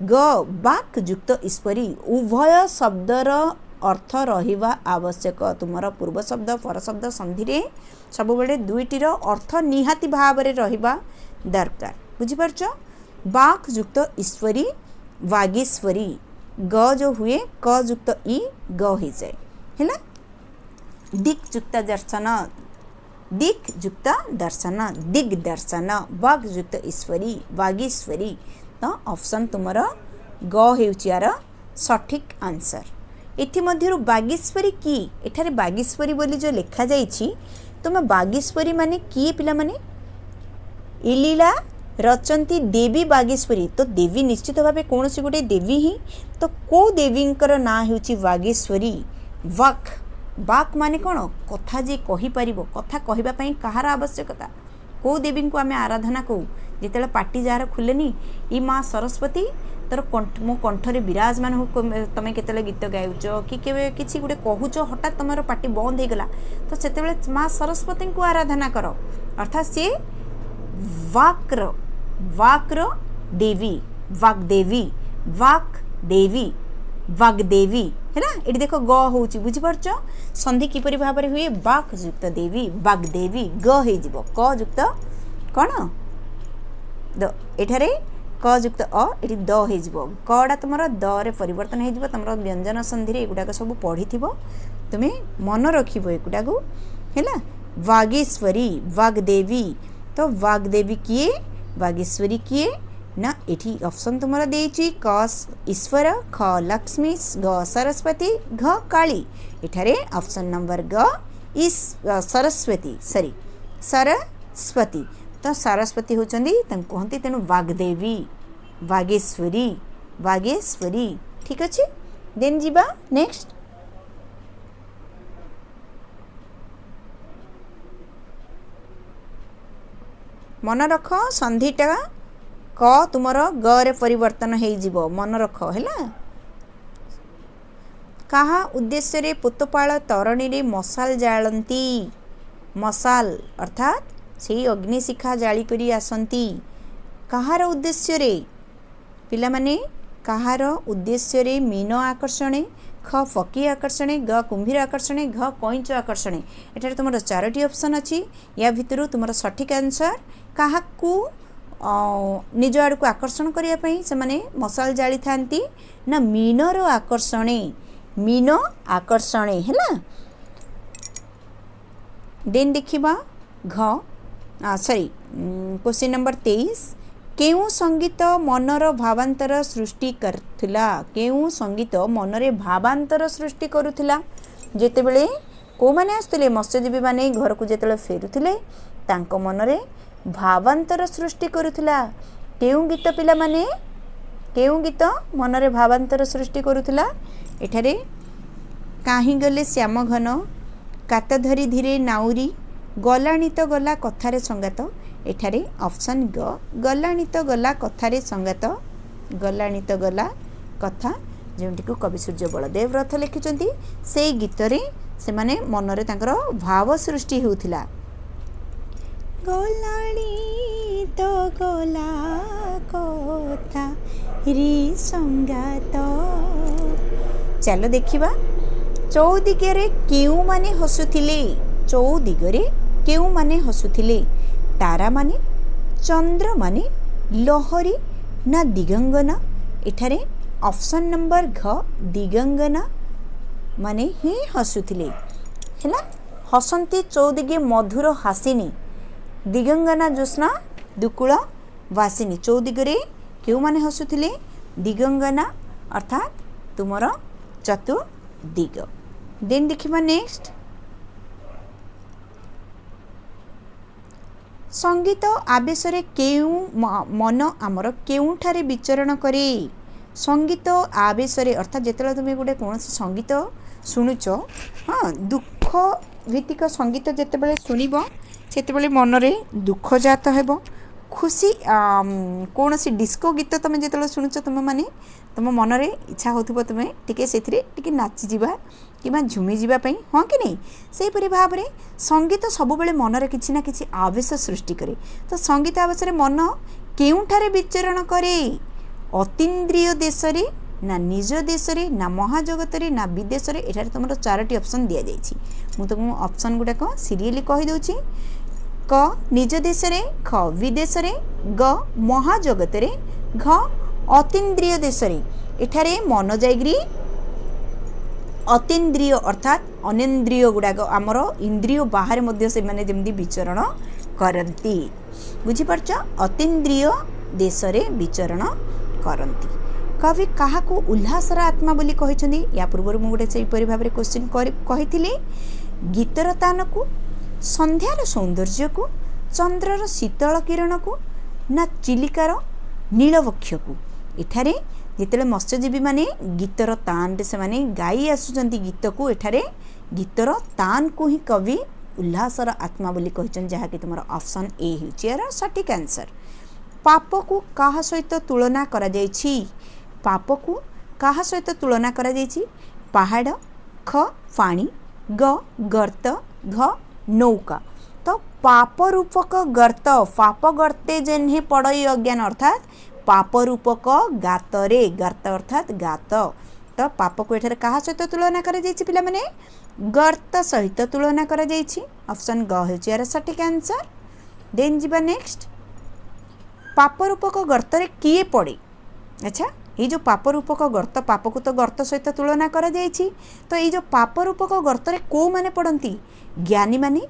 Speaker 1: ग बाक युक्त ईश्वरी उभय शब्दर अर्थ रहिबा आवश्यक तुमर पूर्व शब्द पर शब्द संधि रे सब बेले दुईटीर अर्थ निहाती भाव रे रहिबा दरकार बुझी परछ। बाक युक्त ईश्वरी वागीश्वरी ग जो हुए क युक्त ई ग हो जाए है। दिक् युक्त दर्शन दिक् युक्त दर्शन दिग्दर्शन वाग युक्त ईश्वरी वागीश्वरी। तो ऑप्शन तुमर ग हेउचियार सठिक आंसर। इतिमध्यरु बागेश्वरी की एठारे बागेश्वरी बोली जो लिखा जाइछि तुम बागेश्वरी माने किए पिला माने इलीला रचंती देवी बागेश्वरी। तो देवी निश्चित भाव कौन सी गोटे देवी ही तो को देवींकर ना हेउछि बागेश्वरी। वाक वाक माने कौन कथा जे कहि परिबो कथा कहबा पई कहार आवश्यकता को देवी को आमे आराधना को जेतेले पाटी जार खुलेनी ई माँ सरस्वती तर कंठ मो कंठरे विराजमान हो तमे केतेले गीत गाउच कि केबे किछि गुटे कहूच हठात तमरो पाटी बंद हो गला तो सेतेबेले माँ सरस्वती को आराधना करो अर्थात से वाक्र देवी वाग्देवी वाग्देवी वाग्देवी है ना। ये देखो ग हूँ बुझीपार संधि किपरि भाव हुए वाक युक्त देवी वाग्देवी ग हो क युक्त कौन द एठारे क युक्त अ ये द हो कड़ा तुम द रे परिवर्तन हो तुम व्यंजन संधि रे एगुड़ाक सब पढ़ी तुम्हें मन रखिबो एगुड़ा को है। वागेश्वरी वाग्देवी तो वाग्देवी किए वागेश्वरी किए ना एठी ऑप्शन तुमरा देछि क ईश्वर ख लक्ष्मी ग सरस्वती घ काली एठारे ऑप्शन नंबर ग इस सरस्वती सॉरी सरस्वती। तो सरस्वती होचंदी तम कहंती तेनु वाग्देवी वागेश्वरी वागेश्वरी ठीक अछि। देन जीवा नेक्स्ट मन रख संधिटा क तुमर ग रे परिवर्तन हो जिवो मन रख है। कहा उद्देश्य रे पोतपाल तरणी रे मशाल जालंती मशाल अर्थात से अग्निशिखा जाली करी आसंती कहार उद्देश्य रे पिला माने कहार उद्देश्य रे मीन आकर्षणे ख फकी आकर्षणे ग कुंभीर आकर्षणे घ कईंच आकर्षणे एठारे तुम चारोटी ऑप्शन अच्छी या भितर तुम सठिक आंसर क्या निज आड़ को आकर्षण करने से माने मशाल जाली थांती ना मीनर आकर्षणे मीन आकर्षणे है ना। देन देखिबा घ सॉरी क्वेश्चन नंबर 23 केउ संगीत मनर भावांतर सृष्टि करथिला केउ संगीत मनरे भावांतर सृष्टि करुथिला जेते बेले को माने आस्तले मत्स्यजीवी माने घर को जेते फेरुथिले तांको मनरे भावांतर सृष्टि करुथिला केउ गीत पिला माने केउ गीत मनरे भावांतर सृष्टि करुथिला एठारे काहि गले श्याम घन कात धरी धीरे नाउरी गलाणी तो गला कथारे संगात एठारे ऑप्शन ग गलाणी तो गला कथारे संगात गलाणी तो गला कथा जेमती को कवि सूर्य बलदेव रथ लिखिचंती से गीत रे से माने मनरे तांकर भाव सृष्टि होउथिला गलाणी तो गला कथा रे संगात। चलो देखिबा चौदिगरे केउ माने हसुथिले चौदिगरे केउ माने हसुथिले तारा माने चंद्र माने लहरी ना दिगंगना एठारे ऑप्शन नंबर घ दिगंगना माने ही हसुथिले हैला हसंती चौदिगे मधुर हासिनी दिगंगना ज्योत्स्ना दुकुल वासिनी चौदिगरे केउ माने हसुथिले दिगंगना अर्थात तुमर चतुर्दिग। देन देखिबा नेक्स्ट संगीत आवेशरे केउ मन आमर केउठारे विचरण करे संगीत आवेशरे अर्थात जेतेला तुम गोटे कौन संगीत शुणुच हाँ दुख भित्तिक संगीत जेतेबेले शुणिब सेतेबेले मनरे दुख जात हेबो खुशी कौन सी डिस्को गीत तुम जो शुणुच तुम माने तुम मनरे इच्छा होथुबो तुम टिके सेथिरे टिके नाची जिबा कि झुमी जावाई हाँ कि नहीं से परि भाव में संगीत सब बेले मनरे किछि ना किछि आवेश सृष्टि करे। तो संगीत आवेश मन केउठारे विचरण करे अतीन्द्रिय देश रे ना निज देश रे ना महाजगत रे ना विदेश रे एठारे तुम चारोटी ऑप्शन दि जाइछि मु तुमको ऑप्शन गुडाक सीरियली कहि दउछि क निज देश रे, ख विदेश रे, ग महाजगत रे, घ अतीन्द्रिय देश रे। एठारे मन जाइग्री अतीन्द्रिय अर्थात अनेन्द्रिय गुड़ाक आमर इंद्रिय बाहर मध्य से माने जेमती विचरण करती। बुझिपारछ? अतीन्द्रिय देश रे विचरण करती। कवि क्या उल्लासर आत्मा बोली कहिसंदी? या पूर्व मु गोटे से भाव में क्वेश्चन कही गीतर तान को, संध्यार सौंदर्य को, चंद्रर शीतल किरण को, ना चिलिकार नीलवक्ष को। एठारे जिते मत्स्यजीवी माने गीतर तान से माने गाई आसुचंती गीत को, एठारे गीतर तान को ही कवि उल्लासर आत्मा बोली कहिसंदी, जहाँकि तुम ऑप्शन ए होची यार सटीक आंसर। पाप को कहा सहित तुलना करा जायछि? पाप को कहा सहित तुलना करा जायछि? पहाड़, ख पानी, ग गर्त, घ नौका। तो पाप रूपक गर्त, पाप गर्ते जेन्हे पड़ई अज्ञान, अर्थात पाप रूपक गातरे, गात अर्थात गात। तो पाप को एठारे कहा सहित तुलना करा जायछि पिला माने? गर्त सहित तुलना करा जायछि। ऑप्शन ग होछि यार सटीक आंसर। देन जीवा नेक्स्ट। पाप रूपक गर्त रे किए पड़े? अच्छा, ये जो पाप रूपक गर्त, पाप को तो गर्त सहित तुलना करा जायछि। तो ये जो पाप रूपक गर्त रे को माने पड़ती? ज्ञानी माने,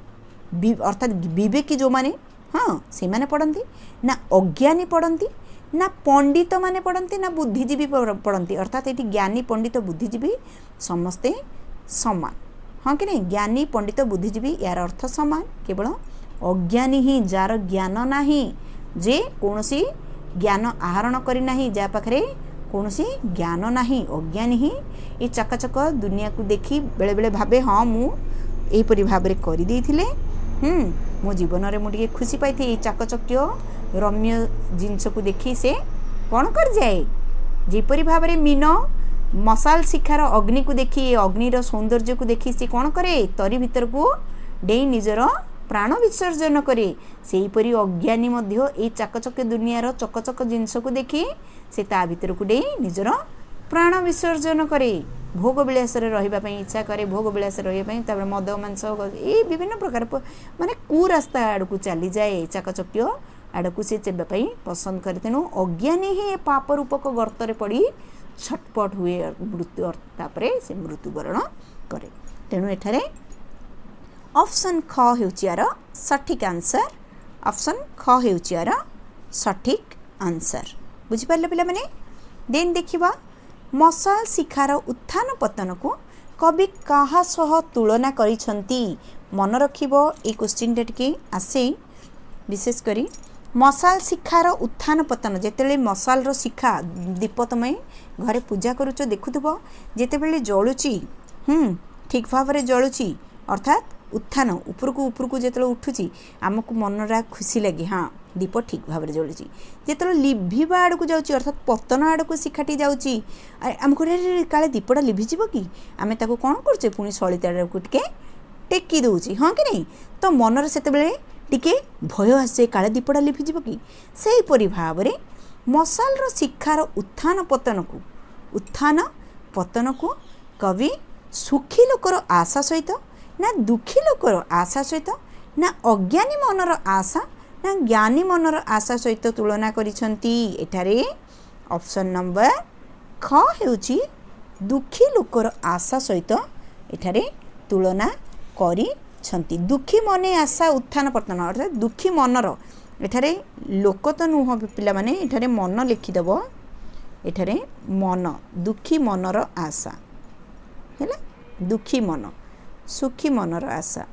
Speaker 1: अर्थात विवेकी जो माने, हाँ से माने पड़ती, ना अज्ञानी पड़ती, ना पंडित माने पड़ती, ना बुद्धिजीवी पड़ती। अर्थात ये ज्ञानी पंडित बुद्धिजीवी समस्ते समान, हाँ कि नहीं? ज्ञानी पंडित बुद्धिजीवी यार अर्थ समान। केवल अज्ञानी ही जार ज्ञान नाही, जे कौनसी ज्ञान आहरण करी नाही, जा पाखरे कौनसी ज्ञान नाही, अज्ञानी ही ये चकाचक दुनिया को देखी बेले बेले भावे हाँ मु एपरी भाव में कर देथिले, मो जीवन में मुझे खुशी पाई थी। चाकचक्य रम्य जिनस को देखी से कौन कर जाए, जेपरी भाव में मीन मसाल शिखार अग्नि को देखी, अग्निर सौंदर्य को देखी से कौन करे? तरी भीतर को डेई निजर प्राण विसर्जन करे। सेहीपरि अज्ञानी मध्य ए चाकचक्य दुनियार चकचक जिनस को देखी से ता भीतर को डेई निजर प्राण विसर्जन करे। भोग विलास रहिबा पई इच्छा करे, भोग विलास रहिबा पई तापर मद मांस ए विभिन्न प्रकार माने कुरास्ता आड़ को चली जाए, चाकचक्य आड़ को से चेबा पई पसंद करे। तेणु अज्ञानी ही पाप रूपक गर्त पड़ी छटपट हुए मृत्यु, तापरे से मृत्युवरण करे। तेणु एठारे ऑप्शन ख हेउची यार सठिक आंसर। ऑप्शन ख हेउची यार सठिक आंसर। बुझी पारले पिला माने? देन देखिबा मसाल शिखार उत्थान पतन को कवि कहा सह तुलना करिसंती? मन रखिबो ए क्वेश्चन टिके आसे विशेष करी मसाल शिखार उत्थान पतन। जेतेले मसाल रो शिखा दीप तमे घरे पूजा करूचो देखुथबो, जेतेबेले जळुची ठीक भाव रे जळुची, अर्थात उत्थान उपरकू जेतले उठुची आमको मनरा खुशी लगे, हाँ दीप ठीक भाव में जलुची। जेतले लिभिबा आड़ को जाउची, अर्थात पतन आड़ को शिखाटी जाउची, आमको काले दीपटा लिभिजिबो कि, आमे ताको कोन करछे पुनी सलिता को टिके टेकी दउची, हाँ कि नहीं? तो मनर सेतेबेले टिके भय आसे काले दीपटा लिभिजिबो कि। सेही परि भाव में मसाल रो शिखार उत्थान पतन को कवि सुखी लोकर आशा सहित, ना दुखी लोकर आशा सहित, ना अज्ञानी मनर आशा, ना ज्ञानी मनर आशा सहित तुलना करिसंती। एठारे ऑप्शन नंबर ख हेउची दुखी लोकर आशा सहित एठारे तुलना करिसंती। दुखी मने आशा उत्थान पतन, अर्थात दुखी मनर, एठारे लोक तो नुह पिला माने, एठारे मन लिखिदेव, एठारे मन दुखी मनर आशा हैला, दुखी मन सुखी मनर आशा,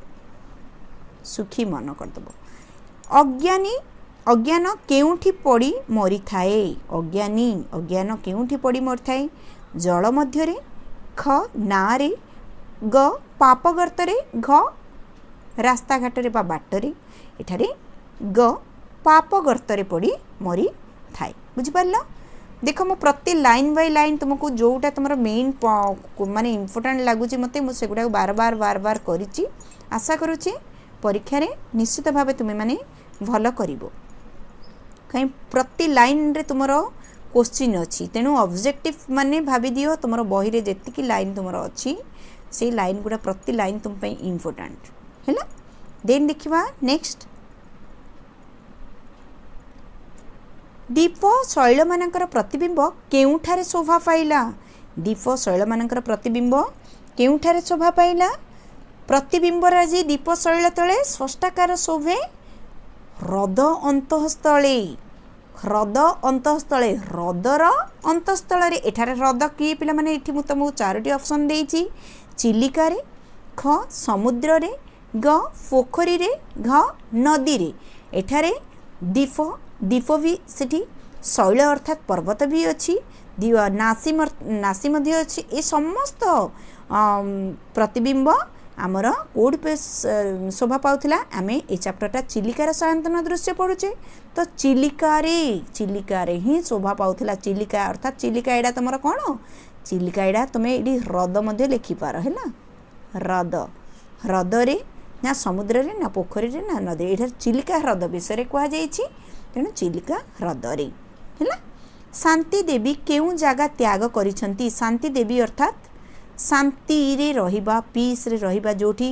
Speaker 1: सुखी मन करदेव। अज्ञान केउठी पड़ी मरी थाए? अज्ञान केउठी पड़ी मरी थाए? जल मध्यरे, ख नारे, ग पाप गर्तरे, घ रास्ता घाटरे बा बाटरे। एठारे ग पाप गर्तरे पड़ी मरी थाए। बुझी पारला? देख मो प्रति लाइन बाय लाइन तुमको जोटा तुम मेन माने इम्पोर्टाट लगुच मत मुझे बार बार करिछि। आशा करुच्ची परीक्षा रे निश्चित भाव तुम मैंने भल कर, कहीं प्रति लाइन रे तुम क्वेश्चन अच्छी, तेणु ऑब्जेक्टिव माने भाभी दियो तुम बही रे जेतिकी लाइन तुम अच्छी से लाइन गुड़ा प्रति लाइन तुम इम्पोर्टाट है। देन देखा नेक्स्ट दीप शैल मानकर प्रतिबिंब केउठारे शोभा पाइला दीप शैल मानकर प्रतिबिंब केउठारे शोभा पाइला प्रतिबिंब राजी दीप शैल तले स्पष्टाकार शोभे ह्रद अंतःस्थले ह्रद अंतःस्थले ह्रदर अंतःस्थल एठारे ह्रद किए पिला माने एठी मु तुमको चारोटी ऑप्शन देइछि चिलिका रे ख समुद्र रे ग पोखरी रे घ नदी रे एठारे दीप दीप भी सेठी शैल अर्थात पर्वत भी अच्छी नासी मध्य अच्छी ए समस्त प्रतिबिंब आमर कोड पे शोभा पाउथिला आमे ए चैप्टरटा चिलिकार सायंतन दृश्य पढुचे तो चिलिका रे ही शोभा पाउथिला चिलिका अर्थात चिलिका एडा तमर कोन चिलिका एडा तुमे एडी ह्रद मध्य लिखि पार हैला ह्रद रे ना समुद्र रे ना पोखरी रे ना नदी एठा चिलिका ह्रद विषय कह जाइछि तेणु चिलिका ह्रद रे हैला शांति देवी केउ जागा त्याग करिसंती शांति देवी अर्थात शांति रे रहिबा पीस रे रहिबा जोठी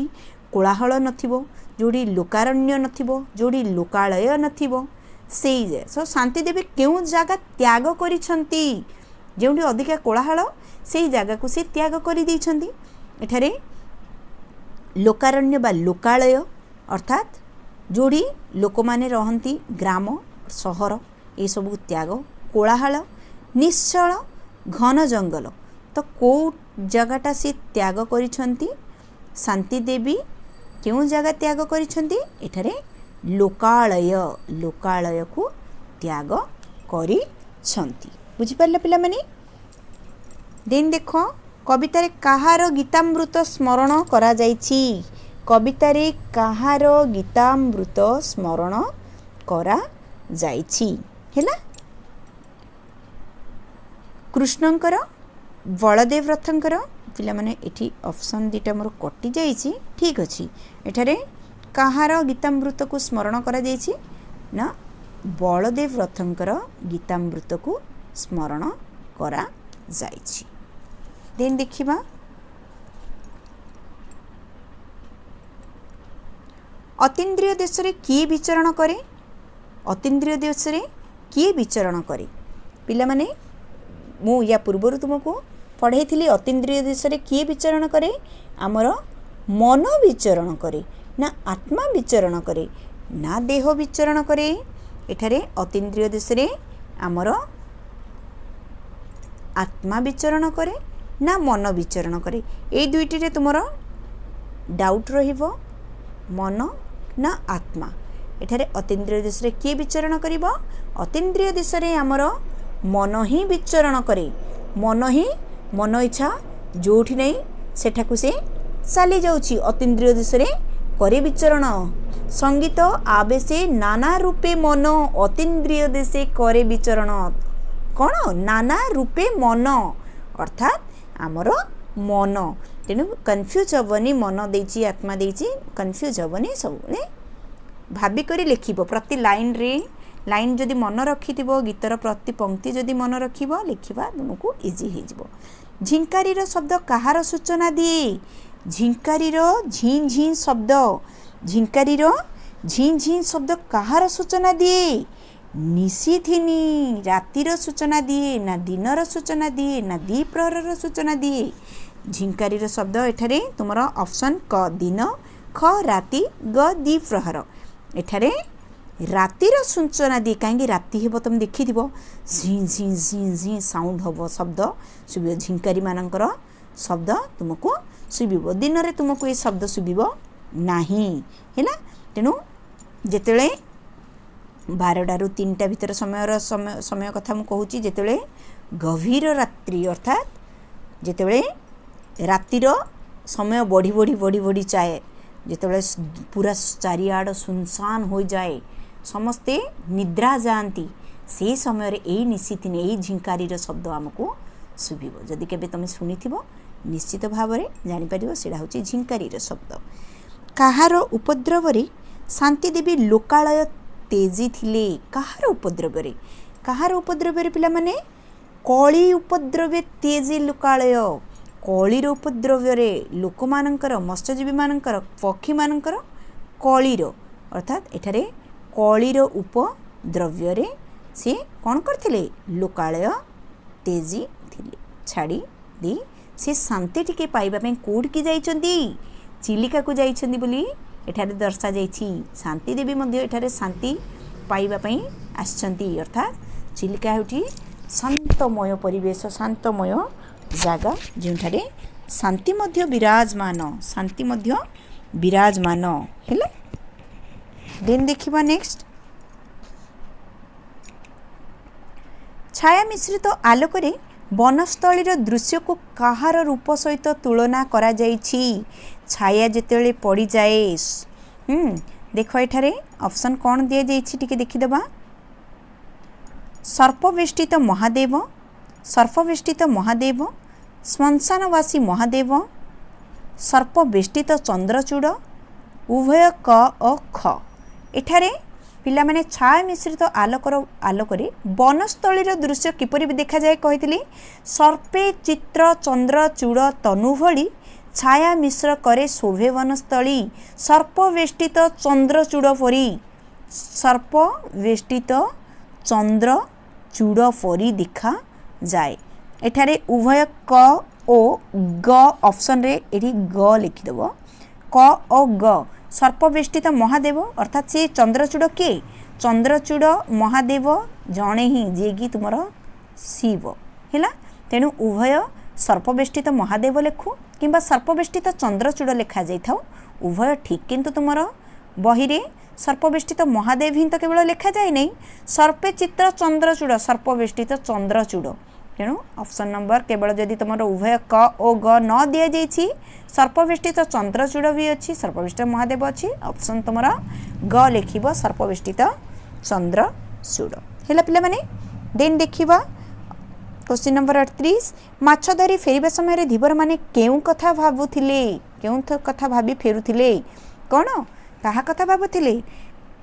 Speaker 1: कोलाहल नथिबो जोडी लोकारण्य नथिबो जोडी लोकालय नथिबो सेई जे सो शांति देवी केउ जागा त्याग करिसंती जोठी अधिका कोलाहल सेई जागा को से त्याग करि दैछंती एठारे लोकारण्य बा लोकालय अर्थात जोड़ी लोक माने रहंती ग्राम सहर ये सब त्याग कोलाहल निश्चल घन जंगल तो को जगटा से त्याग करिसंती शांति देवी क्यों जगह त्याग करिसंती एठारे लोकालय को त्याग करिसंती बुझी पारले पिला माने देन देखो कवितारे कहार गीतामृत स्मरण करा जाइछि कवितारे कहार गीतामृत स्मरण करा जाइछि हैला कृष्णंकर बलदेव रथंकर पिला माने एठी ऑप्शन दीटा मोर कटि जाइछि ठीक अछि एठारे कहार गीतामृत को स्मरण करा जाइछि ना बलदेव रथंकर गीतामृत को स्मरण करा जाइछि देन देखिबा अतीन्द्रिय देश रे किए विचरण करे अतीन्द्रिय देश रे किए विचरण करे पिला माने मु या पूर्व तुमको पढ़ाई थी अतीन्द्रिय देश रे किए विचरण करे आमर मन विचरण करे ना आत्मा विचरण करे ना देह विचरण करे एठारे अतीन्द्रिय देश रे आमर आत्मा विचरण करे ना मन विचरण करे ए दुईटी रे तुमर डाउट रहिबो मन ना आत्मा एठारे अतीन्द्रिय देश रे किए विचरण करिबो अतीन्द्रिय देश रे आमर मन ही विचरण करे मन इच्छा जोठी नहीं सेठाकु से चली जाउछि अतीन्द्रिय देश रे करे विचरण संगीत आवेशे नाना रूपे मन अतीन्द्रिय देशे करे विचरण कौन नाना रूपे मन अर्थात आमर मन तेणु कन्फ्यूज हेनी मन देछि आत्मा देछि कन्फ्यूज हेनी सब भाविक लिखिब प्रति लाइन रे लाइन जदि मन रखिथिबो गीतर प्रति पंक्ति जदि मन रखिबो लिखिबा तुमको इजी हो जिवो झिंकारीर शब्द कहार सूचना दिए झिंकारीर झी झी शब्द झिंकारीर झी झी शब्द कहार सूचना दिए निशीथिनी रातिर सूचना दिए ना दिनर सूचना दिए ना द्विप्रहर सूचना दिए झिंकारीर शब्द एठारे तुमर ऑप्शन क दिन ख राति ग द्विप्रहर एठारे रातिर सूचना दिए कहीं राति हेब तुम देखि झी झी झी झी साउंड हम शब्द शुभ झिंकारी मानकर शब्द तुमको शुभ दिन में तुमको ये शब्द शुभ नहीं है तेणु जिते 12टा ରୁ 3टा भितर समय कथा मुझे कहूँ जिते गभीर रात्रि अर्थात जिते रातिर समय बढ़ी बढ़ी बढ़ी बढ़ी जाए जिते पूरा चारिआड़ सुनसान हो जाए समस्ते निद्रा जाती से समय यही निश्चित यही झिंकारीर शब्द आमको शुभिब जदि केबे तुम शुणी निश्चित भाव में जापर से हूँ झिंकारीर शब्द कहार उपद्रव शांति देवी लोकालय तेजी थिले कहार उपद्रव पिला माने कली उपद्रवे तेजी लोकालय कलीर उपद्रव लोक मानकर मत्स्यजीवी मानकर पक्षी मानकर कलीर अर्थात एठारे कलीर उपद्रव्य सी कौन करथिले लोकालय तेजी थिले छाड़ी दे से शांति टिके पाइबा पे कोड की जाइचंदी चिलिका को जाइचंदी बोली एठारे दर्शा जाइछि शांति देवी मध्ये एठारे शांति पाइबा पे आछंती अर्थात चिलिका हेउठी शांतमय परिवेश शांतमय जागा जोठारे शांति मध्य विराजमान हेला देन देखिबा नेक्स्ट छाया मिश्रित आलोकरे वनस्थलीर दृश्य को कहार रूप सहित तुलना करा जाइछि छाया जेतेले पड़ी जाए देख एठारे ऑप्शन कौन दिया जाइछि टिके देखिदबा सर्पवेष्टित महादेव श्मशानवासी महादेव सर्पवेष्टित चंद्रचूड़ उभय क और ख एठारे पिला माने छाया मिश्रित आलोकरे वनस्थलीर दृश्य किपरि देखा जाए कहितली सर्पे चित्र चंद्रचूड़ तनु भली छाया मिश्र करे शोभे वनस्थली सर्पवेष्टित चंद्रचूड़ परी सर्पवेष्टित चंद्रचूड़ परी देखा जाए एठारे उभय क ओ ग ऑप्शन रे एठी ग लिखिदेव क ओ ग सर्पवेष्टित महादेव अर्थात से चंद्रचूड़ के चंद्रचूड़ महादेव जणे ही जे कि तुमर शिव हैला तेणु उभय सर्पवेष्टित महादेव लेखु किंबा सर्पवेष्टित चंद्रचूड़ लेखा जाइथाउ उभय ठीक किंतु तुमर बही रे सर्पवेष्टित महादेव ही तो केवल लेखा जाए नहीं सर्पे चित्र चंद्रचूड़ सर्पवेष्टित चंद्रचूड़ तेणु ऑप्शन नंबर केवल जदि तुम उभय क ओ ग न दि जाइए सर्पवेष्टित चंद्रचूड़ भी अच्छी सर्पवेष्टित महादेव अच्छी ऑप्शन तुम ग लिख सर्पवेष्टित चंद्रचूड़ है पिला माने देन देखिबा क्वेश्चन नंबर 38 माछ धरी फेरिबा समय धीवर माने केउ कथा भाबुथिले केउ कथा भाबी फेरुथिले कौन कहा कथा भाबुथिले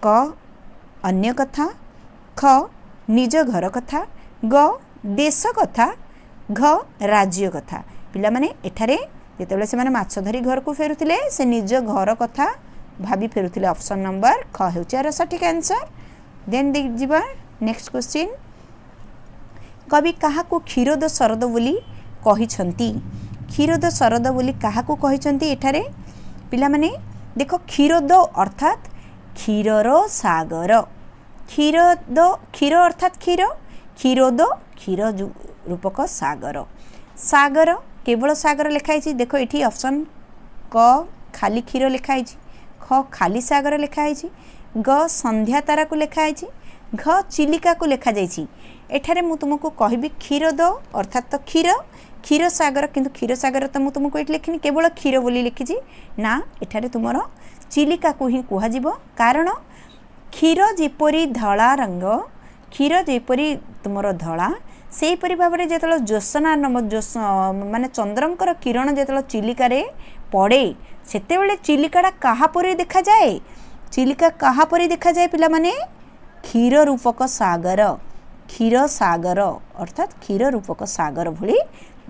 Speaker 1: क अन्य कथा ख निज घर कथा ग देश कथा घ राज्य कथा पिला माने एठारे जेतेबेले से माने माछ धरी घर को फेरुथिले से निज घर कथा भाबी फेरुथिले ऑप्शन नंबर ख हेउचार सठिक आंसर देन देखिबा नेक्स्ट क्वेश्चन कवि कहा को क्षीरोद शरद बोली कहिसंती क्षीरोद शरद बोली कहा को कहिसंती एठारे पिला माने देखो क्षीरोद अर्थात क्षीरर सागर क्षीरोद क्षीर अर्थात क्षीर क्षीरोद क्षीर रूपक सागर सागर केवल सागर लिखाई देखो ये ऑप्शन क खाली क्षीर लिखाई ख खाली सागर लिखाई ग संध्या तारा को लिखाई घ चिलिका को लिखा जाइए एठारे मु तुमको कहबी क्षीरोद अर्थात तो क्षीर क्षीर सागर किंतु क्षीर सागर तो मुझे तुमको ये लिखिनी केवल क्षीर बोली लिखी ना एठारे तुमर चिलिका को ही कह कारण क्षीर जेपरी धला रंग क्षीर जेपरी तुमर धला से परि भाव में जो ज्योत्सना माने चंद्रंकर किरण जो चिलिका पड़े सेतेबेले चिलिकाटा कहा परि देखा जाए चिलिका कहा परि देखा जाए पिला माने क्षीर रूपक सागर अर्थात क्षीर रूपक सागर भली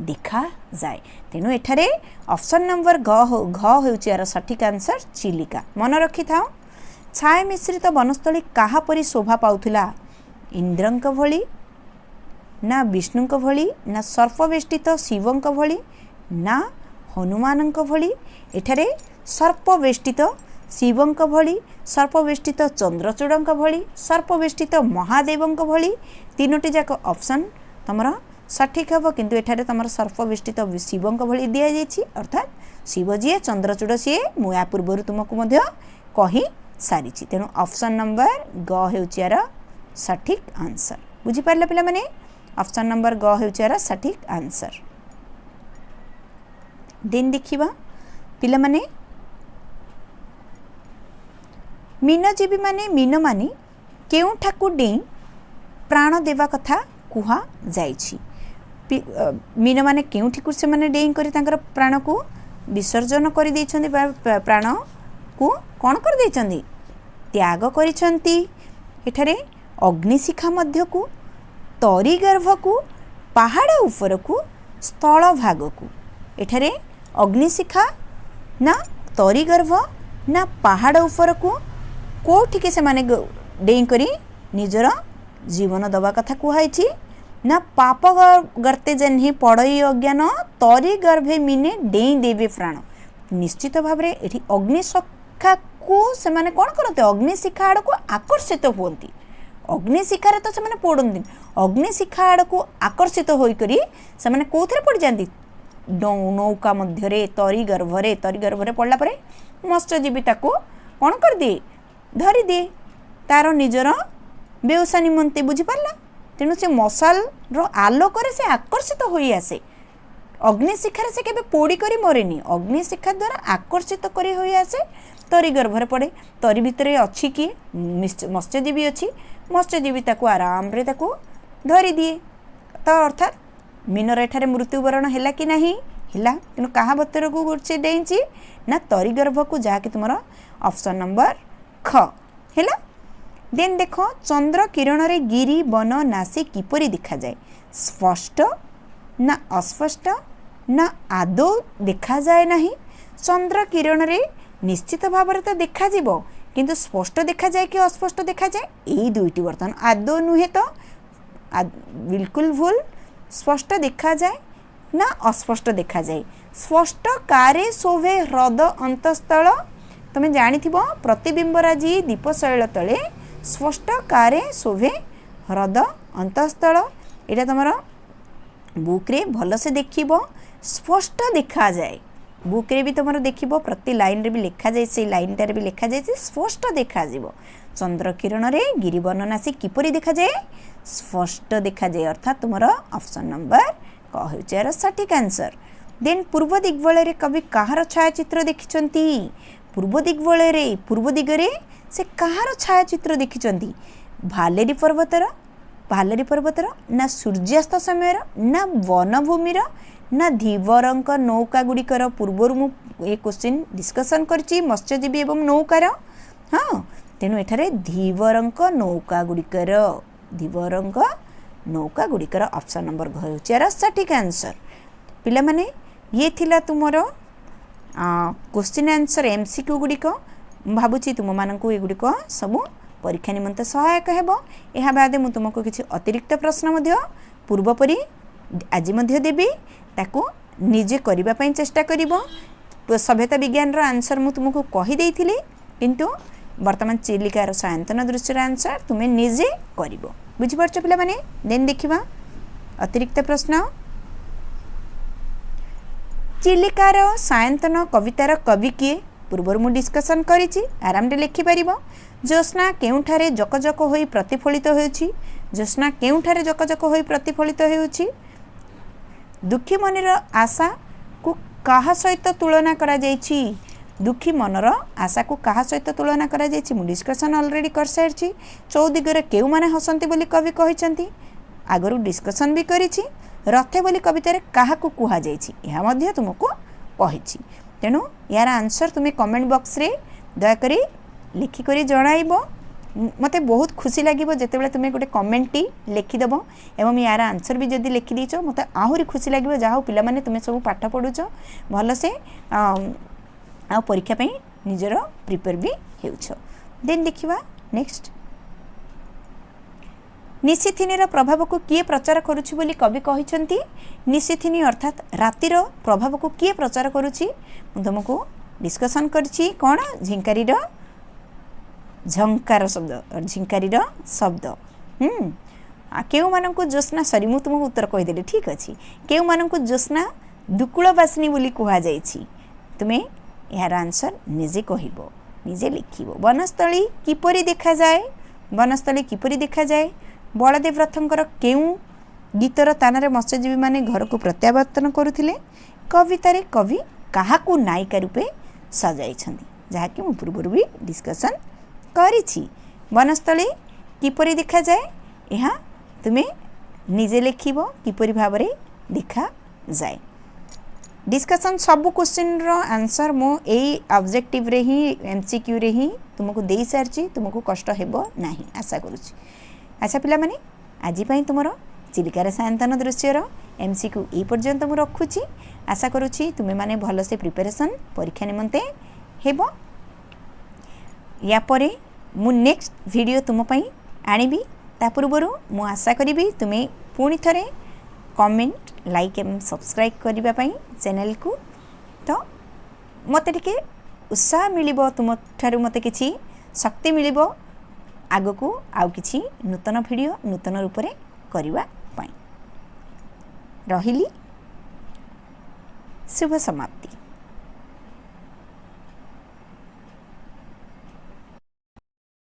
Speaker 1: देखा जाए तेणु एठारे ऑप्शन नंबर घ होउची यार सठिक आंसर चिलिका मन रखी था छाया मिश्रित वनस्थली कहा परि शोभा पाउथिला इंद्रंक भली ना विष्णुंक भली ना सर्पवेष्टित शिवंक भली ना हनुमानंक भली एठारे सर्पवेष्टित शिवंक भली सर्पवेष्टित चंद्रचूड़ंक भली सर्पवेष्टित महादेवंक भली तीनोटी जाक ऑप्शन तमरा सठिक हम किंतु एठारे तमर सर्पवेष्टित शिवंक भली दिया जाइछि अर्थात शिवजी चंद्रचूड़ सी मु या पूर्व तुमको मध्य कही सारी तेणु ऑप्शन नंबर ग हेउची यार सठिक आंसर बुझी पारले पिला माने ऑप्शन नंबर ग हेउची यार सठिक आंसर देन देखिबा पिला माने मीनजीवी माने मीन माने केउ ठाकु डेई प्राण देवा कथा कुहा जाइछि मीन माने केउ ठिकु से माने डेई करी तांकर प्राण को विसर्जन करि दैछन्ती प्राण को कोन कर दैछन्ती त्याग करिछन्ती एठारे अग्निशिखा मध्य को तरी गर्भ को पहाड़ ऊपर को स्थल भाग को एठारे अग्निशिखा ना तरी गर्भ ना पहाड़ ऊपर को कोठिके से माने डेई करी निजर जीवन दबा कथा कुहाइछि ना पाप गर्ते जन्हि पड़ई अज्ञान तरी गर्भे मिने डेई देवे प्राण। निश्चित भाव में ये अग्निशिखा को से माने कौन करते अग्निशिखा आड़ को आकर्षित हुंती। अग्निशिखार तो से पड़ती अग्निशिखा आड़ को आकर्षित होकर से कौन पड़ जाती नौका मध्य तरी गर्भरे पड़ला परे मत्स्यजीवी ताको कौन कर दिए धरी दिए तार निजर बेउसा निमंते बुझीपारा। तेणु से मशाल आलोक से आकर्षित हो आसे अग्निशिखार से केबे पोड़ी करी मरेनी अग्निशिखा द्वारा आकर्षित करी हो आसे तरी गर्भरे पड़े। तरी भितर अच्छी किए मत्स्यजीवी अच्छी मत्स्यजीवी ताको आराम रे ताको धरी दिए। तो अर्थात मीनर एठारे मृत्युवरण है कि नहीं है तेणु क्या बतर को गुचे डेई ना तरी गर्भ को जहाँकि तुम ऑप्शन नंबर ख है। देन देख चंद्र किरण रे गिरी वन नासी किपरि देखा जाए स्पष्ट ना अस्पष्ट ना आदौ देखा जाए नहीं। चंद्र किरण रे निश्चित भाव तो देखा जीवो किंतु स्पष्ट देखा जाए कि अस्पष्ट देखा जाए यही दुईटी बर्तमान आदौ नुहे तो बिल्कुल भूल। स्पष्ट देखा जाए ना अस्पष्ट देखा जाए। स्पष्ट कारे शोभे ह्रद अंतस्थल तुम जानी प्रतिबिंबराजी दीपशैल तले स्पष्ट कारे शोभे ह्रद अंतस्थल यहाँ तुम बुक्रे भल से देख स्पष्ट देखा जाए बुक्रे भी तुम देख प्रति लाइन रे भी लिखा जाए से लाइन टारे भी लिखा जाए स्पष्ट देखा जीवो। चंद्र किरण रे गिरिवन नासी किपरि देखा जाए स्पष्ट देखा जाए अर्थात तुम ऑप्शन नंबर क हो सठिक आंसर। देन पूर्व दिग्बल रे कवि कहार छायाचित्र देखिचंती पूर्व दिग्बल रे पूर्व दिगरे से कहार छायाचित्र देखिचंती भालेरी पर्वतर ना सूर्यास्त समय ना वनभूमि ना धीवरंक नौका गुड़िकर पूर्वर मु ये क्वेश्चन डिस्कसन करची मत्स्यजीवी एवं नौकार। हाँ तेणु एठारे धीवरंक नौका गुड़िकर ऑप्शन नंबर घ सठिक आंसर। पिला माने ये थिला तुमर क्वेश्चन आंसर एमसीक्यू गुड़िक भावुची तुम मानक एगुड़िक सब परीक्षा निमंते सहायक हेबो। एहा बादे मु तुमको किछि अतिरिक्त प्रश्न मध्य पूर्वपरि आज मध्य देबी ताकू निजे करिबा पई चेष्टा करिवो। सभ्यता विज्ञान रो आंसर मु तुमको कहि देइथिली किंतु वर्तमान चिलिकार सायंतन दृश्यर आंसर तुमे निजे करिवो बुझि परछ पिला माने। देन देखिबा अतिरिक्त प्रश्न चिलिकार सायंतन कवितार कवि किए पूर्व मु डिस्कसन करिछि आराम रे लिखि परिबो। ज्योत्स्ना केउठारे जकजक होई प्रतिफलित होउछि ज्योत्स्ना केउठारे जकजक होई प्रतिफलित होउछि दुखी मनर आशा को कहा सहित तुलना करा जाइछि दुखी मनर आशा को कहा सहित तुलना करा जाइछि मु डिस्कसन ऑलरेडी कर सारछि। चौदिगरे केउ माने हसंती बोली कवि कहिसंती आगरु डिस्कसन भी करिछि। रथे बोली कवितारे काहा को कुहा जाइछि एहा मध्य तुमको कहिछि। तेणु यार आंसर तुम्हें कमेंट बॉक्स रे दया करी लिखि करी जणाइबो मते बहुत खुशी लागिबो जेतेबेले तुमे गोटे कमेंट टी लिखिदेव एवं यार आंसर भी जदि लिखि दीच मते आहुरी खुशी लागिबो जा हो पिला माने तुमे सब पाठ पढुछ भल से आ परीक्षा पई निजर प्रिपेयर भी हेउछ। देन देखिबा नेक्स्ट निशिथिनीर प्रभाव को किए प्रचार करुछि बोली कवि कहिसंती। निशिथिनी अर्थात रातिर प्रभाव को किए प्रचार करुछि तुमको डिस्कसन करछि कोन झिंकारीर झंकार शब्द झिंकारीर शब्द केउ मानकु ज्योत्स्ना सरी मु तुमको उत्तर कहि देली ठीक अछि केउ मानकु ज्योत्स्ना दुकुलवासिनी बोली कुहा जाइछि तुमे यार आंसर निजे कहिबो निजे लिखिबो। वनस्थली किपरि देखा जाए बलदेव रथंकर केउ गीतर तानारे मत्स्यजीवी माने घर को प्रत्यावर्तन करुथिले कवितारे कवि काहाकू नायिका रूपे सजाइछंती जहाँकि मु पूर्व भी डिस्कसन करिछि। वनस्थली किपरि देखा जाए यहाँ तुमे निजे लिखिबो किपरि भाबरे देखा जाए। डिस्कसन सब क्वेश्चन रो आंसर मो एई ऑब्जेक्टिव रे ही एमसीक्यू रे ही तुमको देई सारछि तुमको कष्ट हेबो नाही आशा करूछि। अच्छा पिला माने आज पई तुमरो चिलिकार सायंतन दृश्यर एमसीक्यू ए पर्यंत मु रखुछि आशा करूछि तुमे माने भल से प्रिपरेशन परीक्षा निमंते हेबो। या परे मु नेक्स्ट वीडियो तुम पई आनिबी ता पूर्व मु आशा करी तुम्हें पुणी थे कमेंट लाइक एवं सब्सक्राइब करने चैनल को तो मत टे उत्साह मिल तुम ठारू मत किसी शक्ति मिल आग को आउ किछि नूतन वीडियो नूतन रूप में करने रही शुभ समाप्ति।